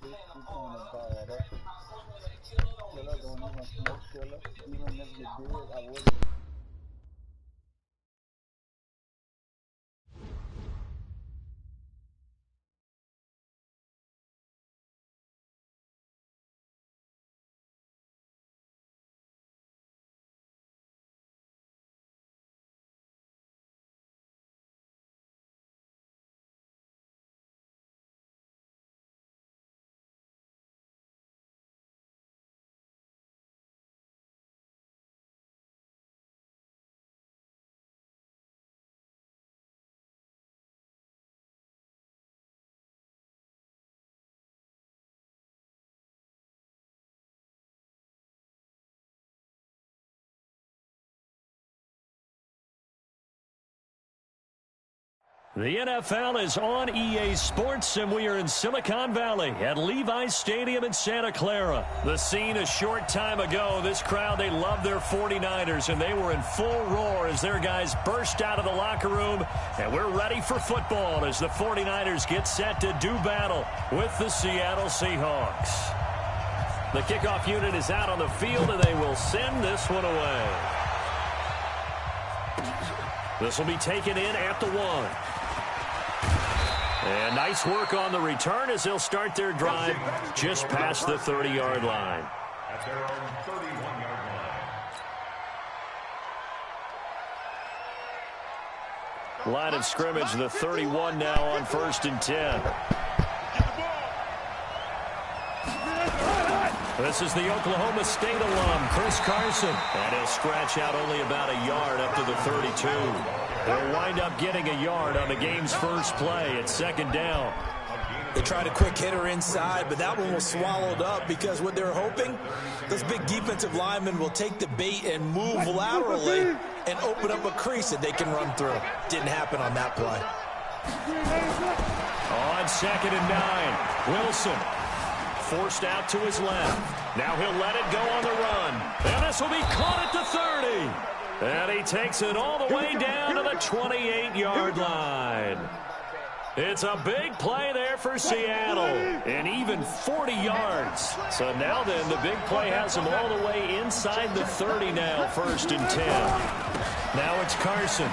Man, I'm on it. Killer, don't even smoke killer. Even if you did, I wouldn't. The NFL is on EA Sports, and we are in Silicon Valley at Levi Stadium in Santa Clara. The scene a short time ago. This crowd, they love their 49ers, and they were in full roar as their guys burst out of the locker room. And we're ready for football as the 49ers get set to do battle with the Seattle Seahawks. The kickoff unit is out on the field, and they will send this one away. This will be taken in at the 1. And nice work on the return as they'll start their drive just past the 30-yard line. At their own 31-yard line. Line of scrimmage, the 31 now on 1st and 10. This is the Oklahoma State alum, Chris Carson. And he'll scratch out only about a yard up to the 32. They'll wind up getting a yard on the game's first play at 2nd down. They tried a quick hitter inside, but that one was swallowed up because what they're hoping, those big defensive linemen will take the bait and move laterally and open up a crease that they can run through. Didn't happen on that play. On 2nd and 9, Wilson forced out to his left. Now he'll let it go on the run. And this will be caught at the 30. And he takes it all the way down to the 28-yard line. It's a big play there for Seattle, and even 40 yards. So now then, the big play has him all the way inside the 30 now, 1st and 10. Now it's Carson.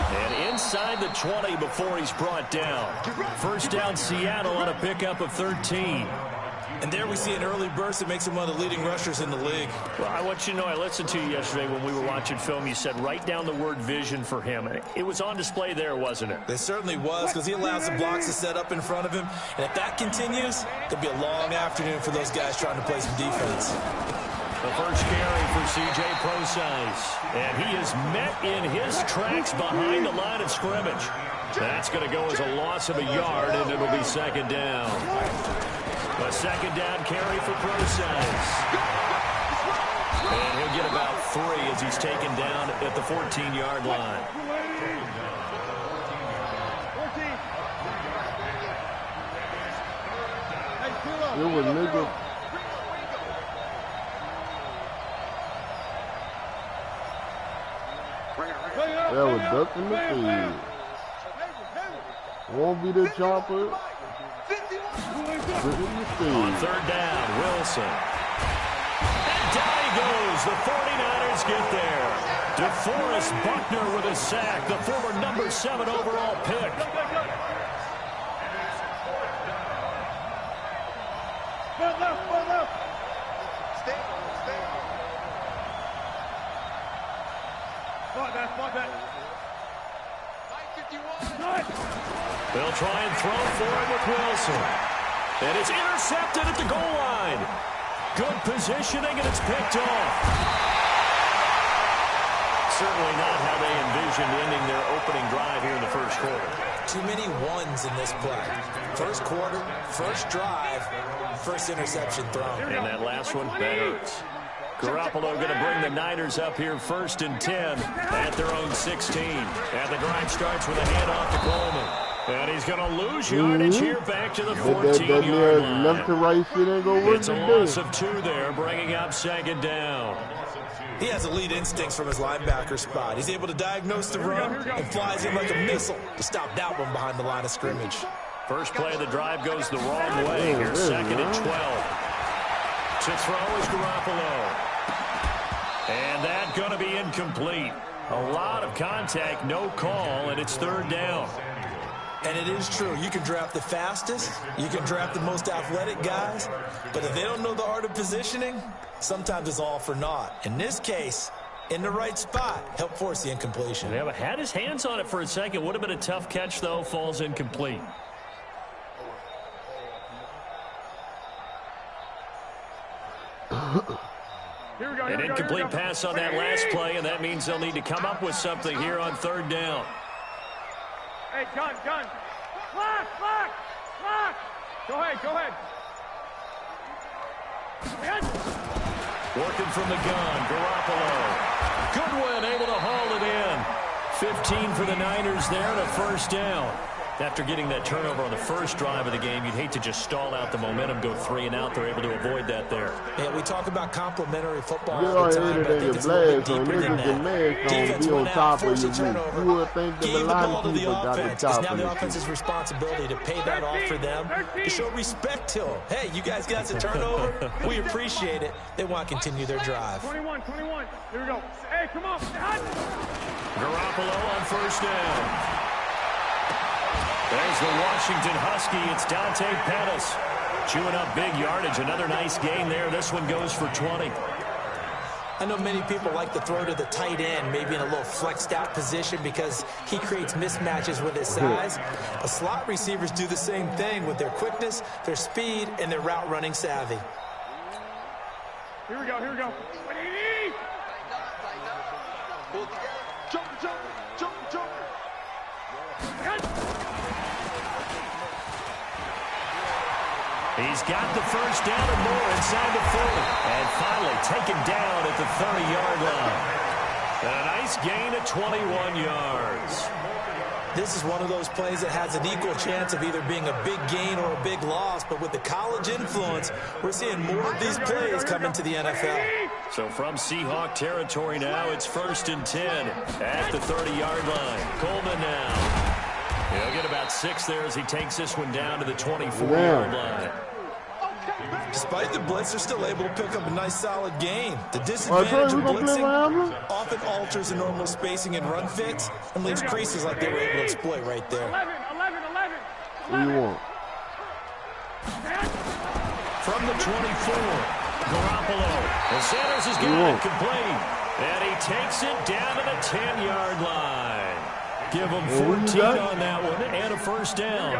And inside the 20 before he's brought down. 1st down Seattle on a pickup of 13. And there we see an early burst that makes him one of the leading rushers in the league. Well, I want you to know, I listened to you yesterday when we were watching film. You said write down the word vision for him. It was on display there, wasn't it? It certainly was, because he allows the blocks to set up in front of him. And if that continues, it'll be a long afternoon for those guys trying to play some defense. The first carry for C.J. Prosise. And he is met in his tracks behind the line of scrimmage. That's going to go as a loss of a yard, and it'll be 2nd down. A 2nd down carry for Prosise. And he'll get about 3 as he's taken down at the 14-yard line. It was nigga. That was ducking the field. Won't be the chopper. On 3rd down, Wilson. And down he goes. The 49ers get there. DeForest Buckner with a sack, the former number 7 overall pick. They'll try and throw for it with Wilson. And it's intercepted at the goal line. Good positioning, and it's picked off. Certainly not how they envisioned ending their opening drive here in the 1st quarter. Too many ones in this play. 1st quarter, 1st drive, 1st interception thrown. And that last one, that hurts. Garoppolo going to bring the Niners up here 1st and 10 at their own 16. And the drive starts with a handoff to Coleman. And he's going to lose yardage here back to the 14-yard line. Left to right shit ain't gonna work. It's a loss of 2 there, bringing up 2nd down. He has elite instincts from his linebacker spot. He's able to diagnose the run and flies in like a missile to stop that one behind the line of scrimmage. First play of the drive goes the wrong way. Here's 2nd and 12. To throw is Garoppolo. And that going to be incomplete. A lot of contact, no call, and it's 3rd down. And it is true. You can draft the fastest. You can draft the most athletic guys. But if they don't know the art of positioning, sometimes it's all for naught. In this case, in the right spot, help force the incompletion. Yeah, but had his hands on it for a second. Would have been a tough catch, though. Falls incomplete. An incomplete pass on that last play, and that means they'll need to come up with something here on 3rd down. Hey, gun. Lock. Go ahead. Working from the gun, Garoppolo. Goodwin able to haul it in. 15 for the Niners there and a 1st down. After getting that turnover on the first drive of the game, you'd hate to just stall out the momentum, go 3 and out. They're able to avoid that there. Yeah, we talk about complementary football all the time, but I think it's a little deeper than that. Defense went out, forced a turnover, gave the ball to the offense. It's now the offense's responsibility to pay that off for them, to show respect to them. Hey, you guys got the turnover. We appreciate it. They want to continue their drive. 21. Here we go. Hey, come on. Garoppolo on 1st down. There's the Washington Husky. It's Dante Pettis chewing up big yardage. Another nice gain there. This one goes for 20. I know many people like to throw to the tight end, maybe in a little flexed out position because he creates mismatches with his size. But slot receivers do the same thing with their quickness, their speed, and their route running savvy. Here we go. What do you need? Jump. He's got the 1st down and more inside the 40. And finally taken down at the 30-yard line. And a nice gain of 21 yards. This is one of those plays that has an equal chance of either being a big gain or a big loss, but with the college influence, we're seeing more of these plays come into the NFL. So from Seahawk territory now, it's 1st and 10 at the 30-yard line. Coleman now. He'll get about 6 there as he takes this one down to the 24-yard line. Despite the blitz, they're still able to pick up a nice, solid gain. The disadvantage of blitzing often alters the normal spacing and run fits and leaves creases like they were able to exploit right there. 11. What do you want? From the 24, Garoppolo. And Sanders has got it complete. And he takes it down to the 10-yard line. Give him 14 on that one and a first down.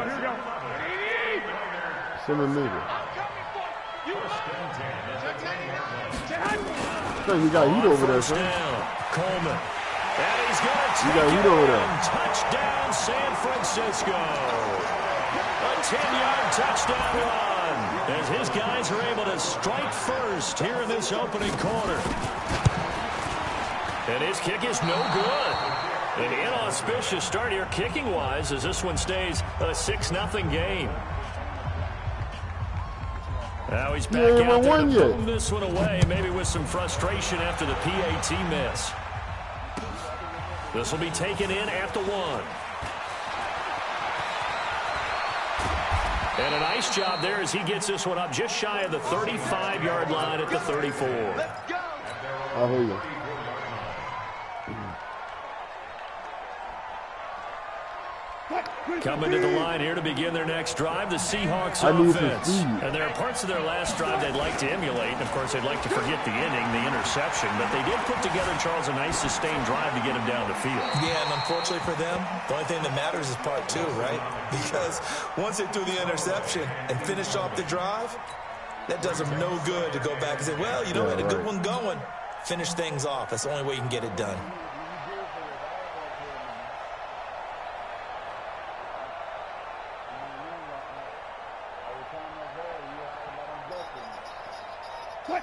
Send a nigga. You got heat over there, son. Coleman. And he's going to take got heat over there. Touchdown, San Francisco. A 10-yard touchdown run as his guys are able to strike first here in this opening quarter. And his kick is no good. An inauspicious start here kicking-wise as this one stays a 6-0 game. Now he's back out there to boom this one away, maybe with some frustration after the PAT miss. This will be taken in at the 1. And a nice job there as he gets this one up just shy of the 35-yard line at the 34. I hear you. Coming to the line here to begin their next drive, the Seahawks offense. And there are parts of their last drive they'd like to emulate. And, of course, they'd like to forget the inning, the interception. But they did put together, Charles, a nice sustained drive to get him down the field. Yeah, and unfortunately for them, the only thing that matters is part 2, right? Because once they threw the interception and finished off the drive, that does them no good to go back and say, well, you know, I had a good one going. Finish things off. That's the only way you can get it done.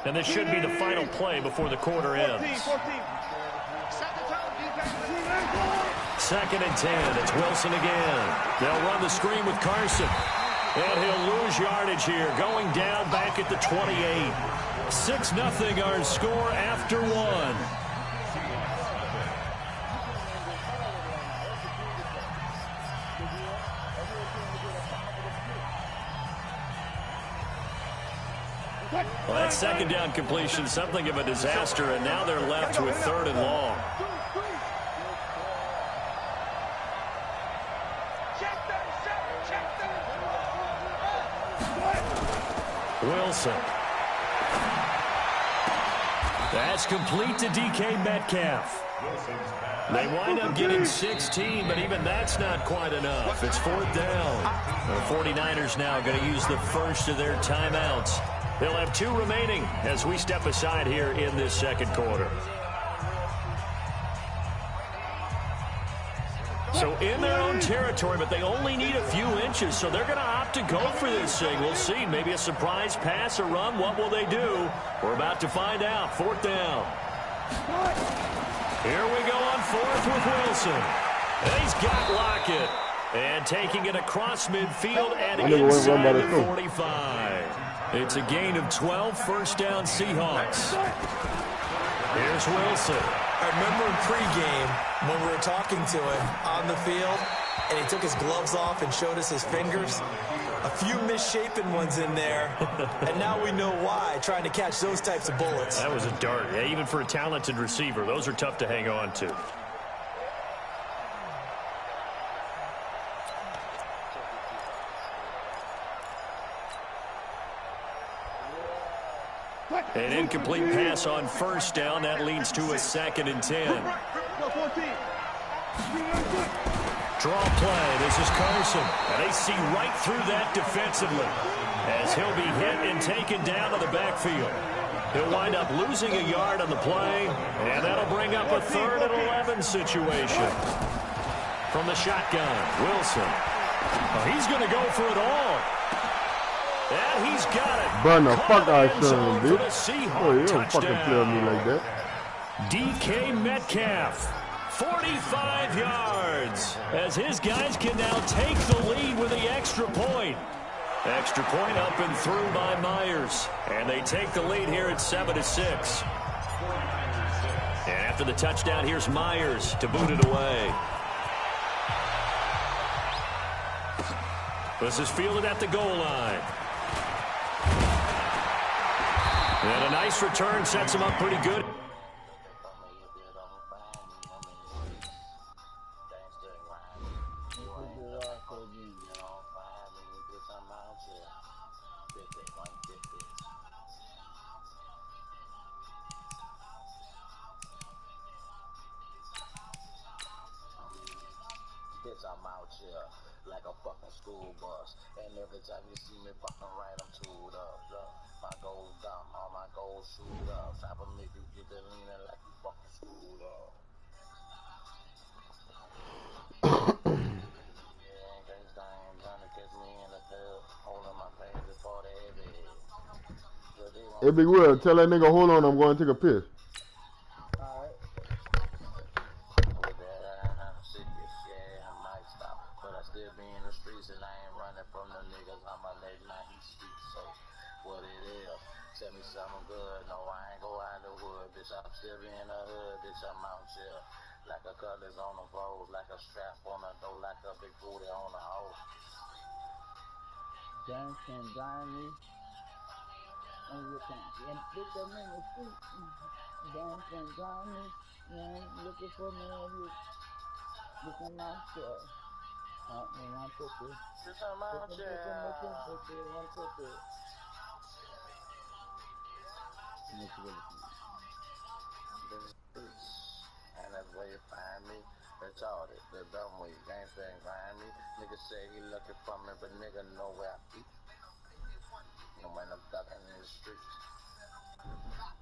And this should be the final play before the quarter ends. 2nd and 10. It's Wilson again. They'll run the screen with Carson. And he'll lose yardage here, going down back at the 28. 6-0 our score after 1. Well, that 2nd down completion, something of a disaster, and now they're left with 3rd and long. Wilson. That's complete to DK Metcalf. They wind up getting 16, but even that's not quite enough. It's 4th down. The 49ers now going to use the first of their timeouts. They'll have 2 remaining as we step aside here in this 2nd quarter. So in their own territory, but they only need a few inches, so they're going to opt to go for this thing. We'll see. Maybe a surprise pass or run. What will they do? We're about to find out. 4th down. Here we go on 4th with Wilson. And he's got Lockett. And taking it across midfield and inside the 45. It's a gain of 12, 1st down Seahawks. Here's Wilson. I remember in pregame when we were talking to him on the field, and he took his gloves off and showed us his fingers. A few misshapen ones in there, and now we know why, trying to catch those types of bullets. That was a dart. Yeah, even for a talented receiver, those are tough to hang on to. An incomplete pass on 1st down. That leads to a 2nd and 10. Draw play. This is Carson. And they see right through that defensively as he'll be hit and taken down to the backfield. He'll wind up losing a yard on the play, and that'll bring up a 3rd and 11 situation. From the shotgun, Wilson. Oh, he's going to go for it all. And he's got it. Burn the fuck out of him, bitch. Oh, you don't fucking play with me like that. DK Metcalf. 45 yards, as his guys can now take the lead with the extra point. Extra point up and through by Myers. And they take the lead here at 7-6. And after the touchdown, here's Myers to boot it away. This is fielded at the goal line. And a nice return sets him up pretty good. I'm out here like a fucking school bus, and every time you see me fucking right, I'm tooled up. My goals dumb, all my goals shoot up. Try to make you get the leaning like you fucking schooled up. Yeah, gangsta ain't trying to catch me in the field, holding my pages for the heavy. Hey, Big Will, tell that nigga, hold on, I'm going to take a piss. Still be in the streets and I ain't running from the niggas. I'm a nigga, now he street, so what it is? Tell me something good. No, I ain't go out the hood, bitch. I'm still be in the hood, bitch. I'm out here like a colors on the road, like a strap on the door, like a big booty on the hoe. Dance and grind me. And you can put them in the street. Dance and grind me. And looking for me, you looking myself. One cookie. Bitch, I'm out here. One cookie. And that's where you find me. Retarded, the dumb way, gangsta and grind me. Nigga say he looking for me, but nigga know where I be. And when I'm ducking in the street,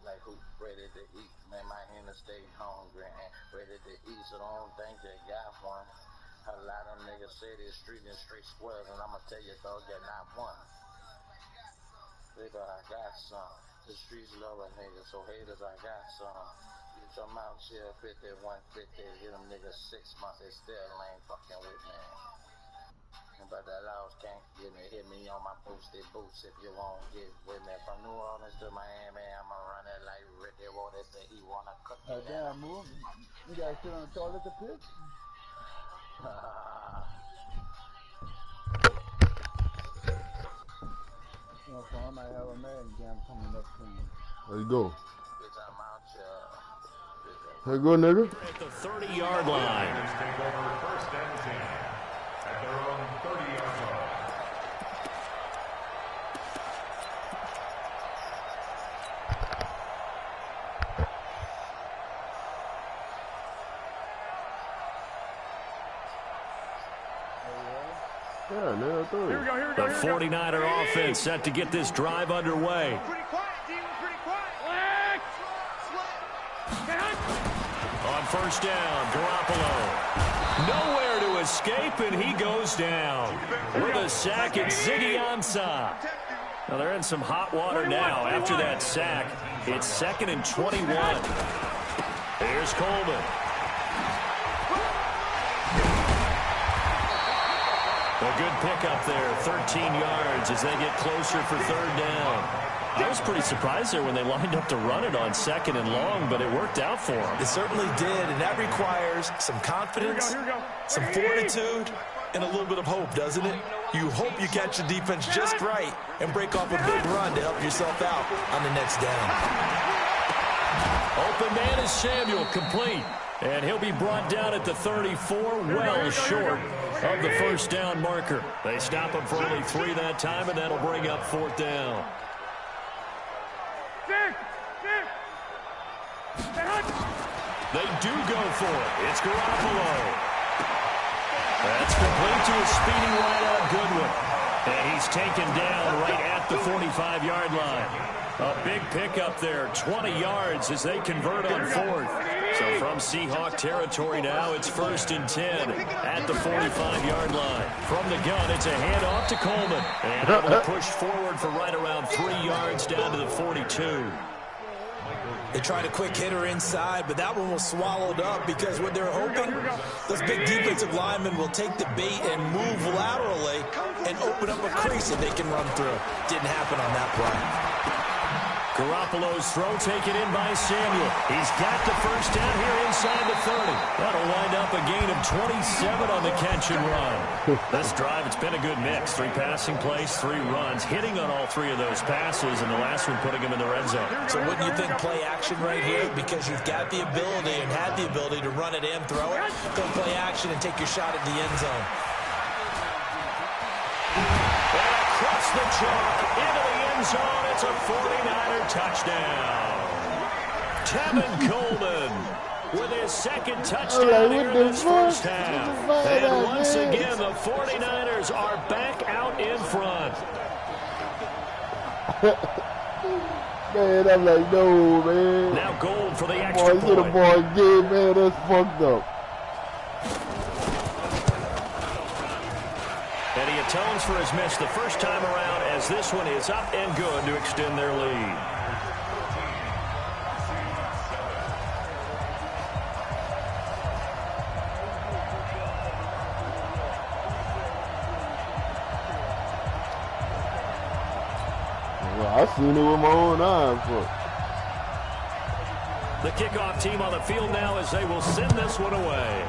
like who ready to eat? Man, my hands stay hungry and ready to eat, so don't think they got one. A lot of niggas say they're street and straight squares, and I'ma tell you, dog, you're not one. Nigga, I got some. The streets love a nigga, so haters, I got some. Bitch, I'm out here 50, 150, hit them niggas 6 months, they still ain't fucking with me. But the laws can't get me, hit me on my boosted boots if you won't get with me. From New Orleans to Miami, I'ma run it like Ricky Water said he wanna cook it. Hey, damn, move. You gotta sit on the toilet to piss? You know, so I might have a man jam coming up soon. There you go. Bitch, I'm out here. There you go, nigga. At the 30-yard line. Take over first and 10 at their own 30-yard line. Yeah, man, I thought Here we go, here we go. The 49er offense set to get this drive underway. Pretty quiet, D. We're pretty quiet. On first down, Garoppolo. Nowhere to escape, and he goes down. With a sack, it's Ziggy Ansah. Now they're in some hot water now after that sack. It's 2nd and 21. Here's Coleman. A good pickup there, 13 yards as they get closer for 3rd down. I was pretty surprised there when they lined up to run it on 2nd and long, but it worked out for them. It certainly did, and that requires some confidence, some fortitude, and a little bit of hope, doesn't it? You hope you catch the defense just right and break off a big run to help yourself out on the next down. Open man is Samuel, complete. And he'll be brought down at the 34, well short of the first down marker. They stop him for only 3 that time, and that'll bring up 4th down. They do go for it. It's Garoppolo. That's complete to a speedy wideout Goodwin. And he's taken down right at the 45-yard line. A big pickup there, 20 yards as they convert on 4th. So from Seahawk territory now, it's 1st and 10 at the 45-yard line. From the gun, it's a handoff to Coleman. And able to push forward for right around 3 yards down to the 42. They tried a quick hitter inside, but that one was swallowed up because what they're hoping, those big defensive linemen will take the bait and move laterally and open up a crease that they can run through. Didn't happen on that play. Garoppolo's throw taken in by Samuel. He's got the first down here inside the 30. That'll wind up a gain of 27 on the catch and run. This drive, it's been a good mix. 3 passing plays, 3 runs, hitting on all 3 of those passes, and the last one putting him in the red zone. So wouldn't you think play action right here? Because you've got the ability and had the ability to run it and throw it. Go play action and take your shot at the end zone. And across the chalk into the end zone. It's a 49er touchdown. Tevin Coleman with his second touchdown here in this first half. And once again, the 49ers are back out in front. Man, I'm like, no, man. Now Gold for the extra point. Boy, get a ball game, man. That's fucked up. And he atones for his miss the first time around as this one is up and good to extend their lead. Well, I seen it with my own eyes. The kickoff team on the field now as they will send this one away.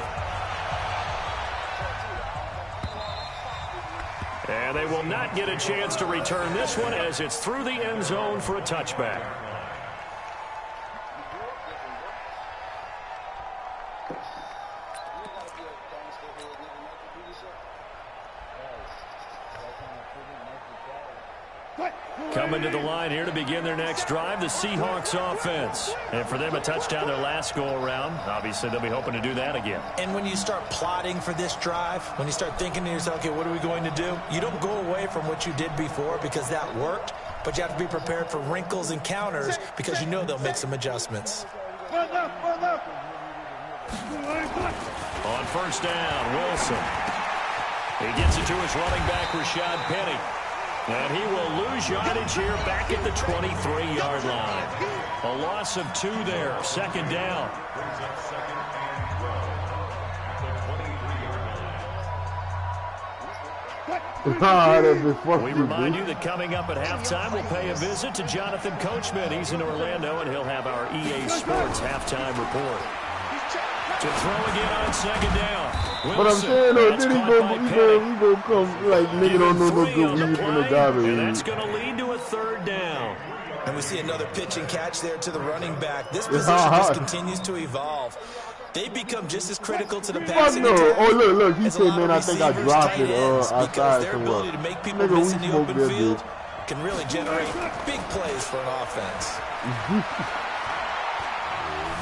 And they will not get a chance to return this one as it's through the end zone for a touchback. Coming to the line here to begin their next drive, the Seahawks offense. And for them, a touchdown their last go-around. Obviously, they'll be hoping to do that again. And when you start plotting for this drive, when you start thinking to yourself, okay, what are we going to do? You don't go away from what you did before because that worked, but you have to be prepared for wrinkles and counters because you know they'll make some adjustments. On first down, Wilson. He gets it to his running back, Rashad Penny. And he will lose yardage here back at the 23-yard line. A loss of 2 there. Second down. We remind you that coming up at halftime, we'll pay a visit to Jonathan Coachman. He's in Orlando, and he'll have our EA Sports halftime report. To throw again on second down. Wilson, but I'm saying, though, then he go come like nigga don't know no good weed from the garbage. And that's going to lead to a third down. And we see another pitch and catch there to the running back. This position just continues to evolve. They become just as critical to the passing attack. Oh, look, he said, man, I think I dropped it outside their ability to make people miss in the open field can really generate big plays for an offense.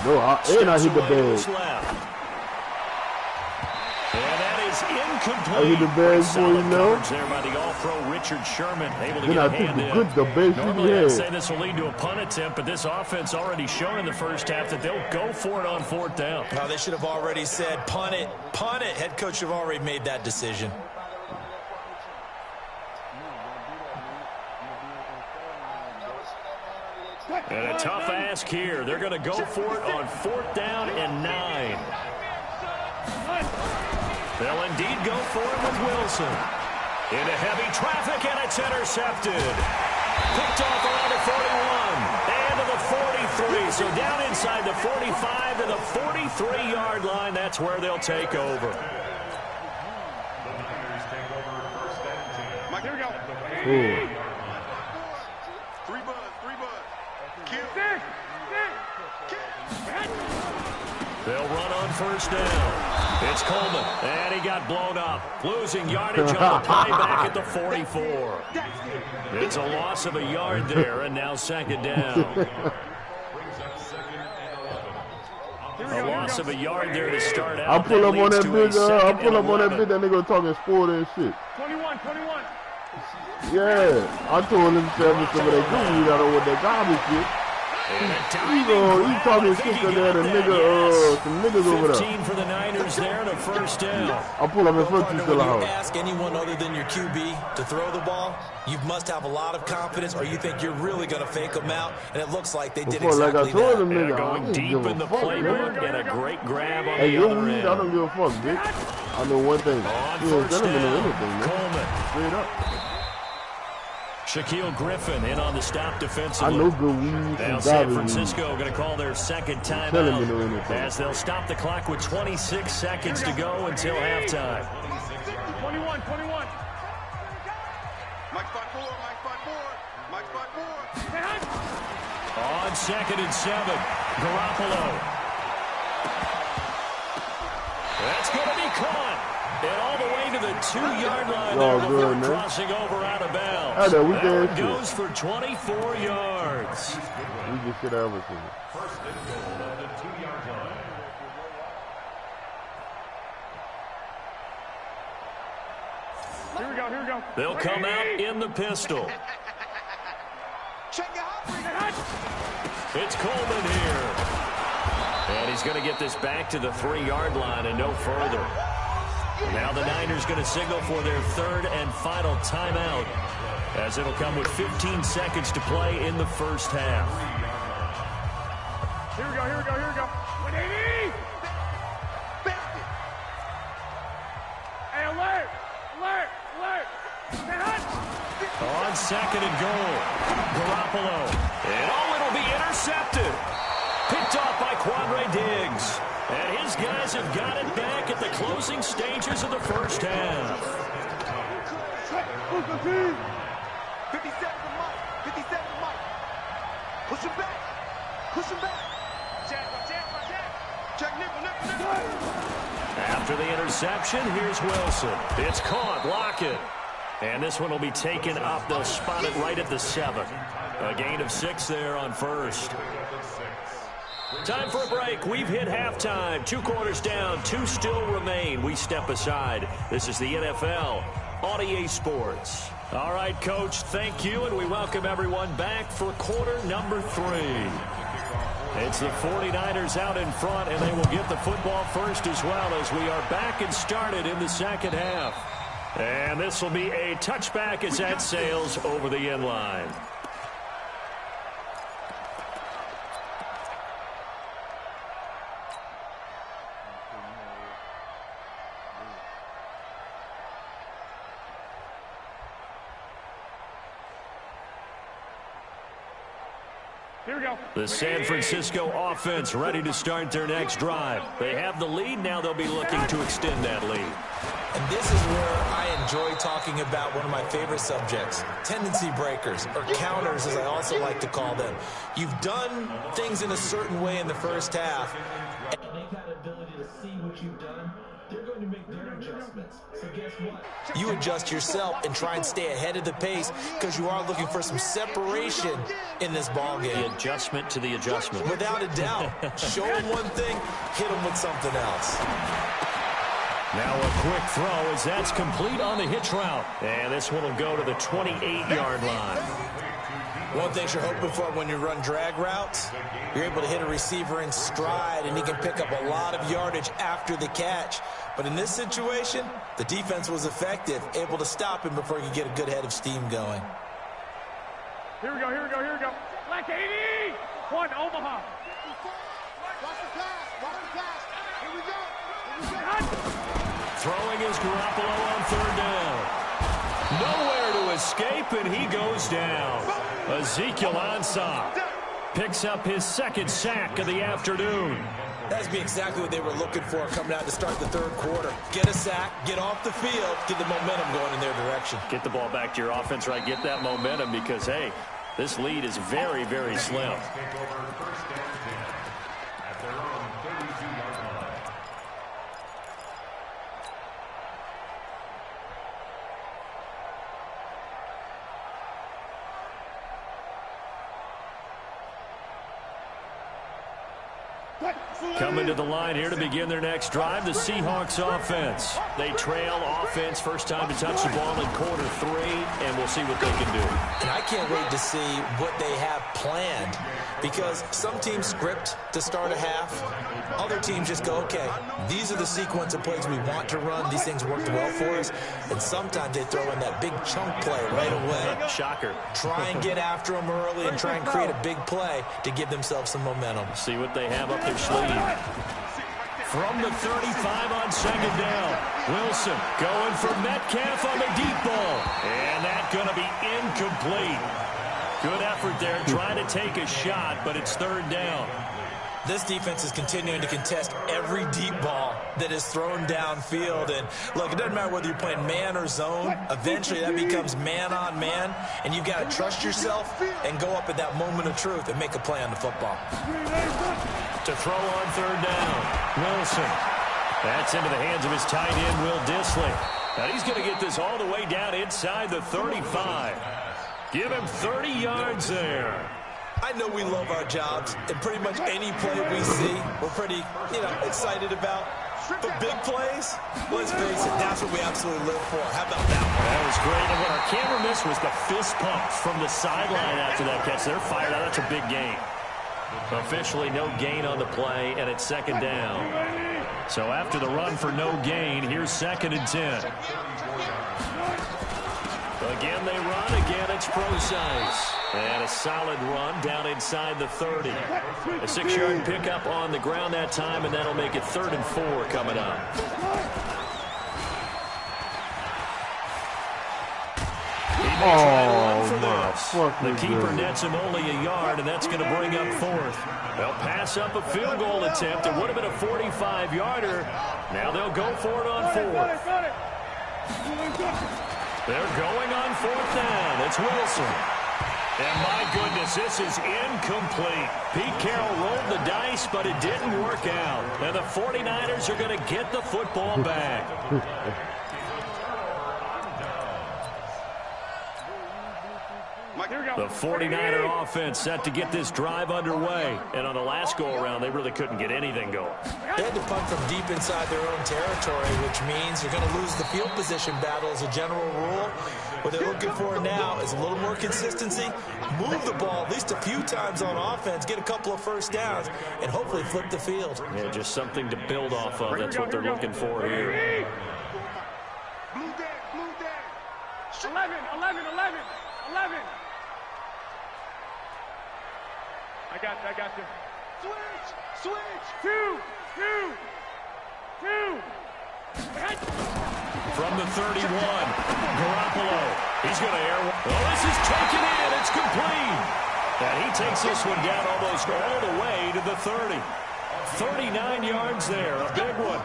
No, I hit the bag. And that is incomplete. I hit the bag for you now. There by the All-Pro Richard Sherman, able to then get I a hand in. Normally I'd say this will lead to a punt attempt, but this offense already shown in the first half that they'll go for it on fourth down. Well, they should have already said punt it, punt it. Head coach have already made that decision. And a tough ask here. They're going to go for it on fourth down and 9. They'll indeed go for it with Wilson. Into heavy traffic, and it's intercepted. Picked off around the 41 and to the 43. So down inside the 45 to the 43-yard line. That's where they'll take over. Mike, here we go. Ooh. 3 buds. They'll run on first down. It's Coleman, and he got blown up. Losing yardage on the play back at the 44. It's a loss of a yard there, and now second down. A loss of a yard there to start out. I'll pull up on that bitch. I'll pull up on that bitch. That nigga talking sport and shit. 21. Yeah, I told him 7 some of that good weed. I don't want that garbage shit. He's talking shit to that some niggas over there. 15 for the Niners there and a first down. I'll pull up in front of When the you house. ask anyone other than your QB to throw the ball, you must have a lot of confidence, or you think you're really going to fake them out, and it looks like they did exactly like I told that. them, nigga, Going deep in the playbook and a great grab on hey, the other end. I don't give a fuck, bitch. I know one thing. On You ain't first telling me no down, anything, man. Coleman. Straight up. Shaquille Griffin in on the stop defensively. I know good weed Now from San garbage Francisco going to call their second telling me no timeout anything. as they'll stop the clock with 26 seconds to go until halftime. 21. Mike spot four. On 2nd and 7, Garoppolo. That's going to be caught. And all the way to the 2-yard line there before crossing over out of bounds. That one goes for 24 yards. We just get everything. First and goal at the 2-yard line. Here we go. They'll come out in the pistol. It's Coleman here. And he's going to get this back to the 3-yard line and no further. Now the Niners going to signal for their third and final timeout, as it'll come with 15 seconds to play in the first half. Here we go. 180. Hey, alert. On 2nd and goal, Garoppolo. And it'll be intercepted. Picked off by Quandre Diggs. And his guys have got it back at the closing stages of the first half. 57 to Mike. Push him back. Check nickel. After the interception, here's Wilson. It's caught. Lock it. And this one will be taken up. They'll spot it right at the 7. A gain of 6 there on first. Time for a break. We've hit halftime. 2 quarters down. 2 still remain. We step aside. This is the NFL on EA Sports. All right, Coach, thank you, and we welcome everyone back for quarter number 3. It's the 49ers out in front, and they will get the football first as well, as we are back and started in the second half. And this will be a touchback as that sails over the end line. Here we go. The San Francisco offense ready to start their next drive. They have the lead. Now they'll be looking to extend that lead. And this is where I enjoy talking about one of my favorite subjects, tendency breakers, or counters as I also like to call them. You've done things in a certain way in the first half. And they've had the ability to see what you've done. They're going to make their adjustments. So guess what? You adjust yourself and try and stay ahead of the pace because you are looking for some separation in this ball game. The adjustment to the adjustment. Without a doubt. Show them one thing, hit them with something else. Now a quick throw as that's complete on the hitch route. And this one will go to the 28-yard line. One thing you're hoping for when you run drag routes, you're able to hit a receiver in stride, and he can pick up a lot of yardage after the catch. But in this situation, the defense was effective, able to stop him before he could get a good head of steam going. Here we go. Black 80. 1, Omaha. Throwing is Garoppolo on 3rd down. Nowhere to escape, and he goes down. Ezekiel Ansah picks up his 2nd sack of the afternoon. That's exactly what they were looking for coming out to start the 3rd quarter. Get a sack, get off the field, get the momentum going in their direction. Get the ball back to your offense, right? Get that momentum because, hey, this lead is very, very slim. Coming to the line here to begin their next drive, the Seahawks offense. They trail offense, first time to touch the ball in quarter 3, and we'll see what they can do. And I can't wait to see what they have planned, because some teams script to start a half. Other teams just go, okay, these are the sequence of plays we want to run. These things worked well for us. And sometimes they throw in that big chunk play right away. Shocker. Try and get after them early and try and create a big play to give themselves some momentum. See what they have up their sleeve. From the 35 on second down. Wilson going for Metcalf on the deep ball. And that's going to be incomplete. Good effort there trying to take a shot, but it's third down. This defense is continuing to contest every deep ball that is thrown downfield. And look, it doesn't matter whether you're playing man or zone. Eventually that becomes man on man. And you've got to trust yourself and go up at that moment of truth and make a play on the football. To throw on third down. Wilson. That's into the hands of his tight end, Will Dissly. Now he's going to get this all the way down inside the 35. Give him 30 yards there. I know we love our jobs, and pretty much any play we see, we're pretty, excited about. But big plays, let's face it, that's what we absolutely live for. How about that one? That was great. And what our camera missed was the fist pump from the sideline after that catch. They're fired out. That's a big gain. Officially no gain on the play, and it's second down. So after the run for no gain, here's 2nd and 10. Again, they run. Again, it's Procise. And a solid run down inside the 30. A 6-yard pickup on the ground that time, and that'll make it 3rd and 4 coming up. He makes a run for this. The keeper nets him only a yard, and that's going to bring up 4th. They'll pass up a field goal attempt. It would have been a 45-yarder. Now they'll go for it on 4th. They're going on 4th down. It's Wilson. And my goodness, this is incomplete. Pete Carroll rolled the dice, but it didn't work out. And the 49ers are going to get the football back. The 49er offense set to get this drive underway. And on the last go-around, they really couldn't get anything going. They had to punt from deep inside their own territory, which means you're going to lose the field position battle as a general rule. What they're looking for now is a little more consistency, move the ball at least a few times on offense, get a couple of first downs, and hopefully flip the field. Yeah, just something to build off of. That's what they're looking for here. Blue dead. 11. I got you. Switch. 2. From the 31, Garoppolo. He's going to air one. Oh, this is taken in. It's complete. And he takes this one down almost all the way to the 30. 39 yards there. A big one.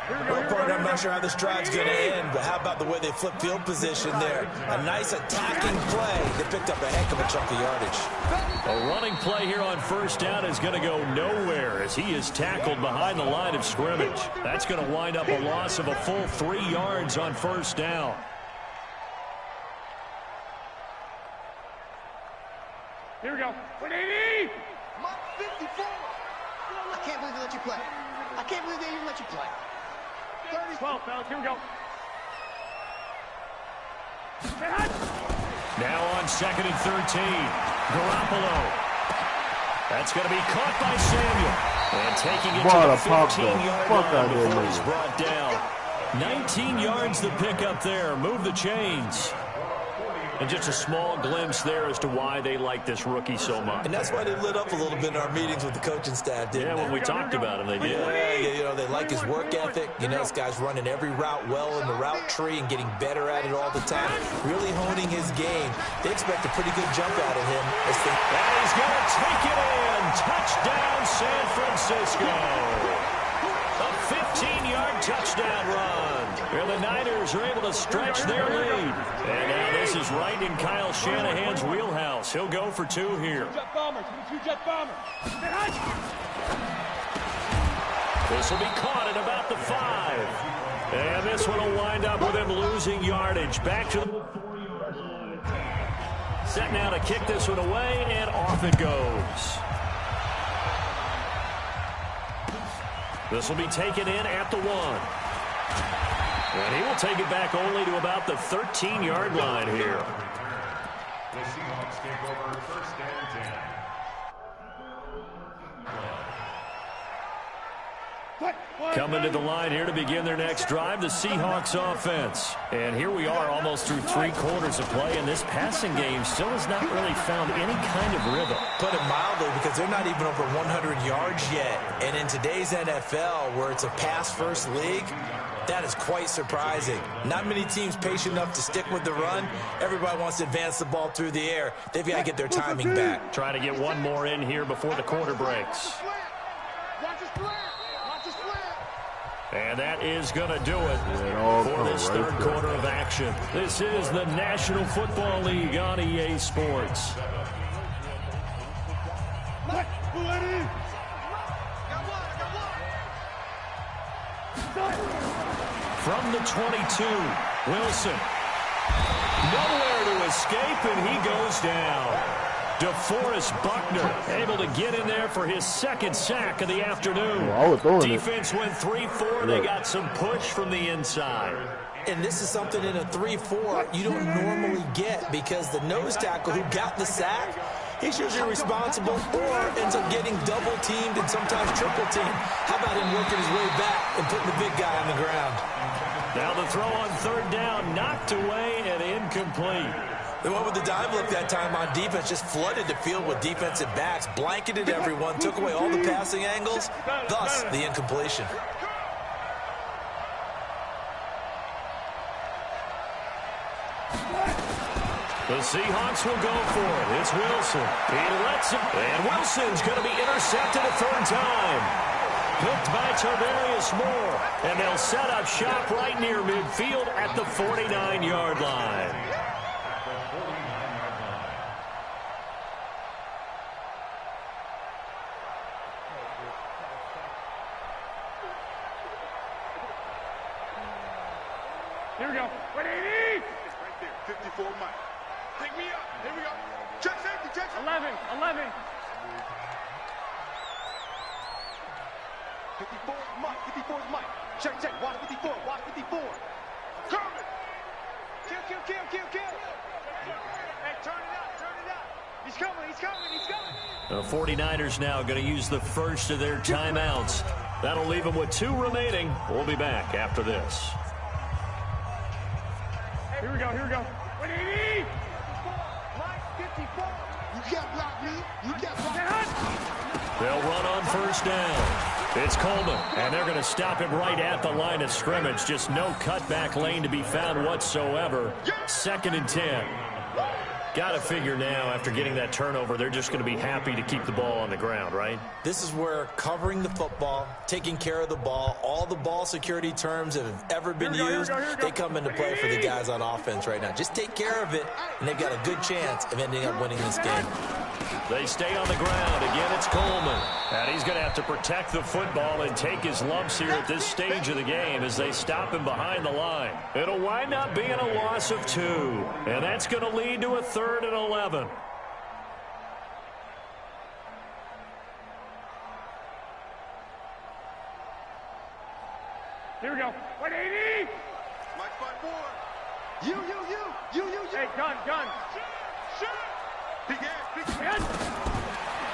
Well, partner, I'm not sure how this drive's going to end, but how about the way they flip field position there? A nice attacking play. They picked up a heck of a chunk of yardage. A running play here on first down is going to go nowhere as he is tackled behind the line of scrimmage. That's going to wind up a loss of a full 3 yards on first down. Here we go. 180. 54. I can't believe they let you play. I can't believe they even let you play. 12, fellas. Here we go. Now on 2nd and 13. Garoppolo. That's going to be caught by Samuel. And taking it to the 15-yard line before he's brought down. 19 yards the pickup there. Move the chains. And just a small glimpse there as to why they like this rookie so much. And that's why they lit up a little bit in our meetings with the coaching staff, didn't they? Yeah, when we talked about him, they did. Yeah, they like his work ethic. This guy's running every route well in the route tree and getting better at it all the time. Really honing his game. They expect a pretty good jump out of him. And he's going to take it in. Touchdown, San Francisco. A 15-yard touchdown run. Where the Niners are able to stretch their lead. And now this is right in Kyle Shanahan's wheelhouse. He'll go for 2 here. Jet bombers. This will be caught at about the 5. And this one will wind up with him losing yardage. Back to the 40-yard line. Set now to kick this one away, and off it goes. This will be taken in at the 1. And he will take it back only to about the 13-yard line here. The Seahawks take over first and 10. Coming to the line here to begin their next drive, the Seahawks offense. And here we are almost through 3 quarters of play, and this passing game still has not really found any kind of rhythm. Put it mildly, because they're not even over 100 yards yet. And in today's NFL, where it's a pass-first league, that is quite surprising. Not many teams patient enough to stick with the run. Everybody wants to advance the ball through the air. They've got to get their timing back. Trying to get one more in here before the quarter breaks. And that is going to do it for this third quarter of action. This is the National Football League on EA Sports. From the 22, Wilson. Nowhere to escape, and he goes down. DeForest Buckner able to get in there for his second sack of the afternoon. Defense went 3-4. They got some push from the inside. And this is something in a 3-4 you don't normally get, because the nose tackle who got the sack, he's usually responsible or ends up getting double-teamed and sometimes triple-teamed. How about him working his way back and putting the big guy on the ground? Now the throw on third down, knocked away and incomplete. The one with the dime look that time on defense just flooded the field with defensive backs, blanketed everyone, took away all the passing angles, thus the incompletion. The Seahawks will go for it. It's Wilson. He lets it, and Wilson's going to be intercepted a third time. Hooked by Tarvarius Moore, and they'll set up shop right near midfield at the 49-yard line. Here we go. 180! Right there, 54 Mike. Take me up. Here we go. Check safety, check. 11. 54 Mike. 54 is Mike. Check. Watch 54. Watch 54. Coming. Kill. Hey, turn it up. He's coming. The 49ers now going to use the first of their timeouts. That'll leave them with 2 remaining. We'll be back after this. Here we go. 180! Mike, 54. You can't block me. You can't block me. They'll run on first down. It's Coleman, and they're going to stop him right at the line of scrimmage. Just no cutback lane to be found whatsoever. 2nd and 10. Got to figure now, after getting that turnover, they're just going to be happy to keep the ball on the ground, right? This is where covering the football, taking care of the ball, all the ball security terms that have ever been used, they come into play for the guys on offense right now. Just take care of it, and they've got a good chance of ending up winning this game. They stay on the ground. Again, it's Coleman. And he's going to have to protect the football and take his lumps here at this stage of the game as they stop him behind the line. It'll wind up being a loss of 2. And that's going to lead to a 3rd and 11. Here we go. 180! Mike 54. You. Hey, gun. Shoot. Big ass.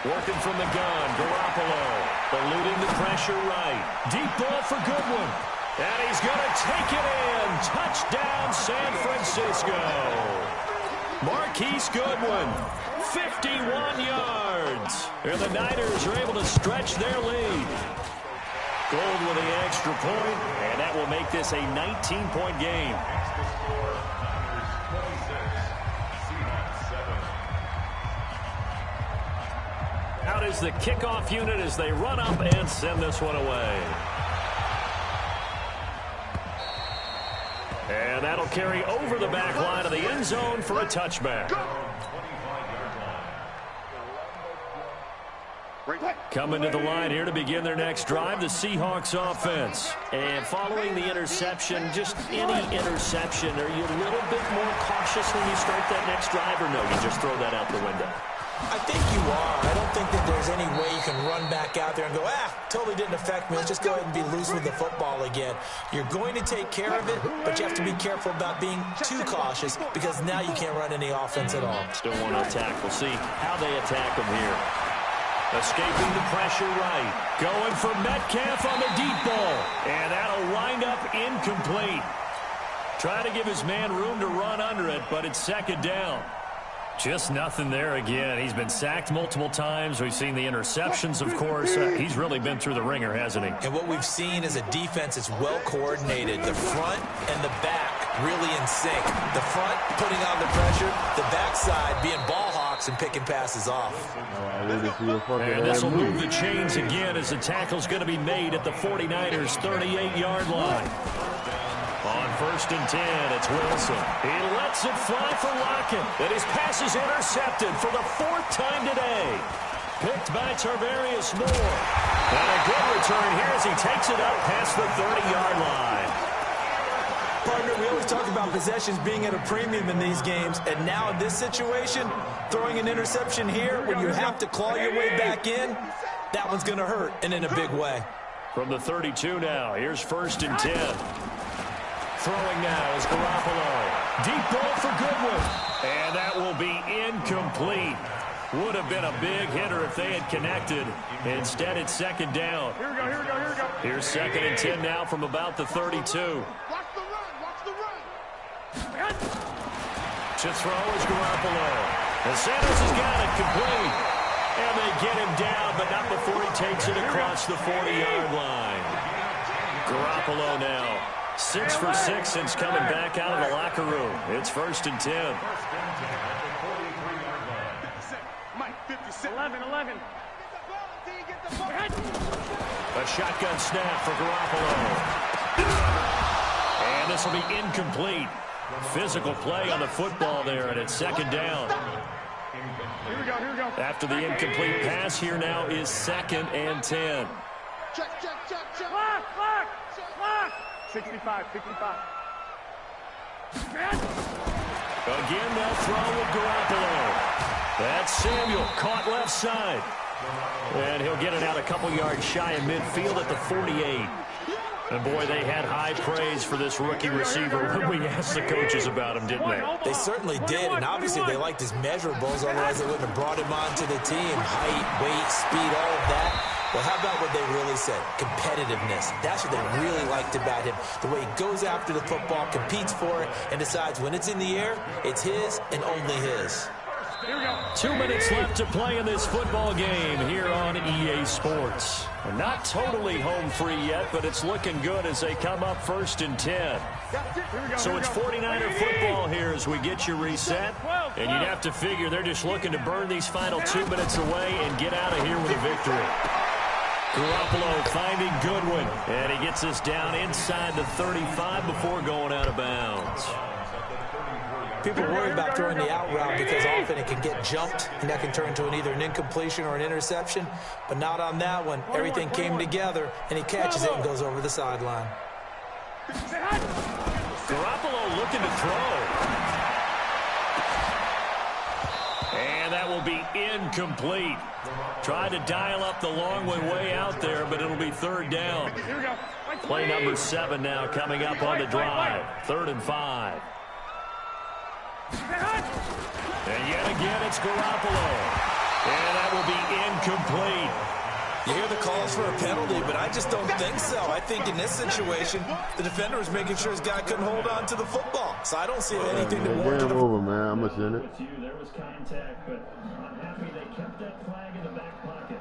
Working from the gun, Garoppolo. Eluding the pressure right. Deep ball for Goodwin. And he's going to take it in. Touchdown, San Francisco. Marquise Goodwin, 51 yards. And the Niners are able to stretch their lead. Gold with the extra point, and that will make this a 19-point game. Out is the kickoff unit as they run up and send this one away. And that'll carry over the back line of the end zone for a touchback. Coming to the line here to begin their next drive, the Seahawks offense. And following the interception, just any interception, are you a little bit more cautious when you start that next drive, or no, you just throw that out the window? I think you are. I don't think that there's any way you can run back out there and go, totally didn't affect me. Let's just go ahead and be loose with the football again. You're going to take care of it, but you have to be careful about being too cautious because now you can't run any offense at all. Still want to attack. We'll see how they attack him here. Escaping the pressure right. Going for Metcalf on the deep ball. And that'll wind up incomplete. Trying to give his man room to run under it, but it's second down. Just nothing there again. He's been sacked multiple times. We've seen the interceptions, of course. He's really been through the ringer, hasn't he? And what we've seen is a defense that's well coordinated. The front and the back really in sync. The front putting on the pressure, the backside being ball hawks and picking passes off. And this will move the chains again as the tackle's going to be made at the 49ers' 38-yard line. On 1st and 10, it's Wilson. He lets it fly for Lockett. And his pass is intercepted for the 4th time today. Picked by Tarvarius Moore. And a good return here as he takes it up past the 30-yard line. Partner, we always talk about possessions being at a premium in these games. And now in this situation, throwing an interception here when you have to claw your way back in, that one's going to hurt, and in a big way. From the 32 now, here's 1st and 10. Throwing now is Garoppolo. Deep ball for Goodwin. And that will be incomplete. Would have been a big hitter if they had connected. Instead, it's second down. Here we go, here we go, here we go. Here's 2nd and 10 now from about the 32. Watch the run, watch the run. To throw is Garoppolo. And Sanders has got it complete. And they get him down, but not before he takes it across the 40-yard line. Garoppolo now. 6 for 6 since coming back out of the locker room. It's 1st and 10. Mike, 57. 11. A shotgun snap for Garoppolo. And this will be incomplete. Physical play on the football there, and it's second down. Here we go, here we go. After the incomplete pass, here now is 2nd and 10. Check. Lock. 65. Again, they'll throw with Garoppolo. That's Samuel, caught left side. And he'll get it out a couple yards shy of midfield at the 48. And, boy, they had high praise for this rookie receiver when we asked the coaches about him, didn't they? They certainly did, and obviously they liked his measurables, otherwise they wouldn't have brought him onto the team. Height, weight, speed, all of that. Well, how about what they really said? Competitiveness. That's what they really liked about him. The way he goes after the football, competes for it, and decides when it's in the air, it's his and only his. 2 minutes left to play in this football game here on EA Sports. Not totally home free yet, but it's looking good as they come up 1st and 10. So it's 49er football here as we get you reset. And you'd have to figure they're just looking to burn these final 2 minutes away and get out of here with a victory. Garoppolo finding Goodwin. And he gets us down inside the 35 before going out of bounds. People worry about throwing the out route because often it can get jumped, and that can turn into either an incompletion or an interception. But not on that one. Everything came together, and he catches it and goes over the sideline. Garoppolo looking to throw. And that will be incomplete. Tried to dial up the long one way out there, but it'll be 3rd down. Play number 7 now coming up on the drive. 3rd and 5. And yet again, it's Garoppolo. And that will be incomplete. You hear the calls for a penalty, but I just don't think so. I think in this situation, the defender was making sure his guy couldn't hold on to the football. So I don't see anything to warrant Game over, man. I'm going to send it. There was contact, but I'm happy they kept that flag in the back pocket.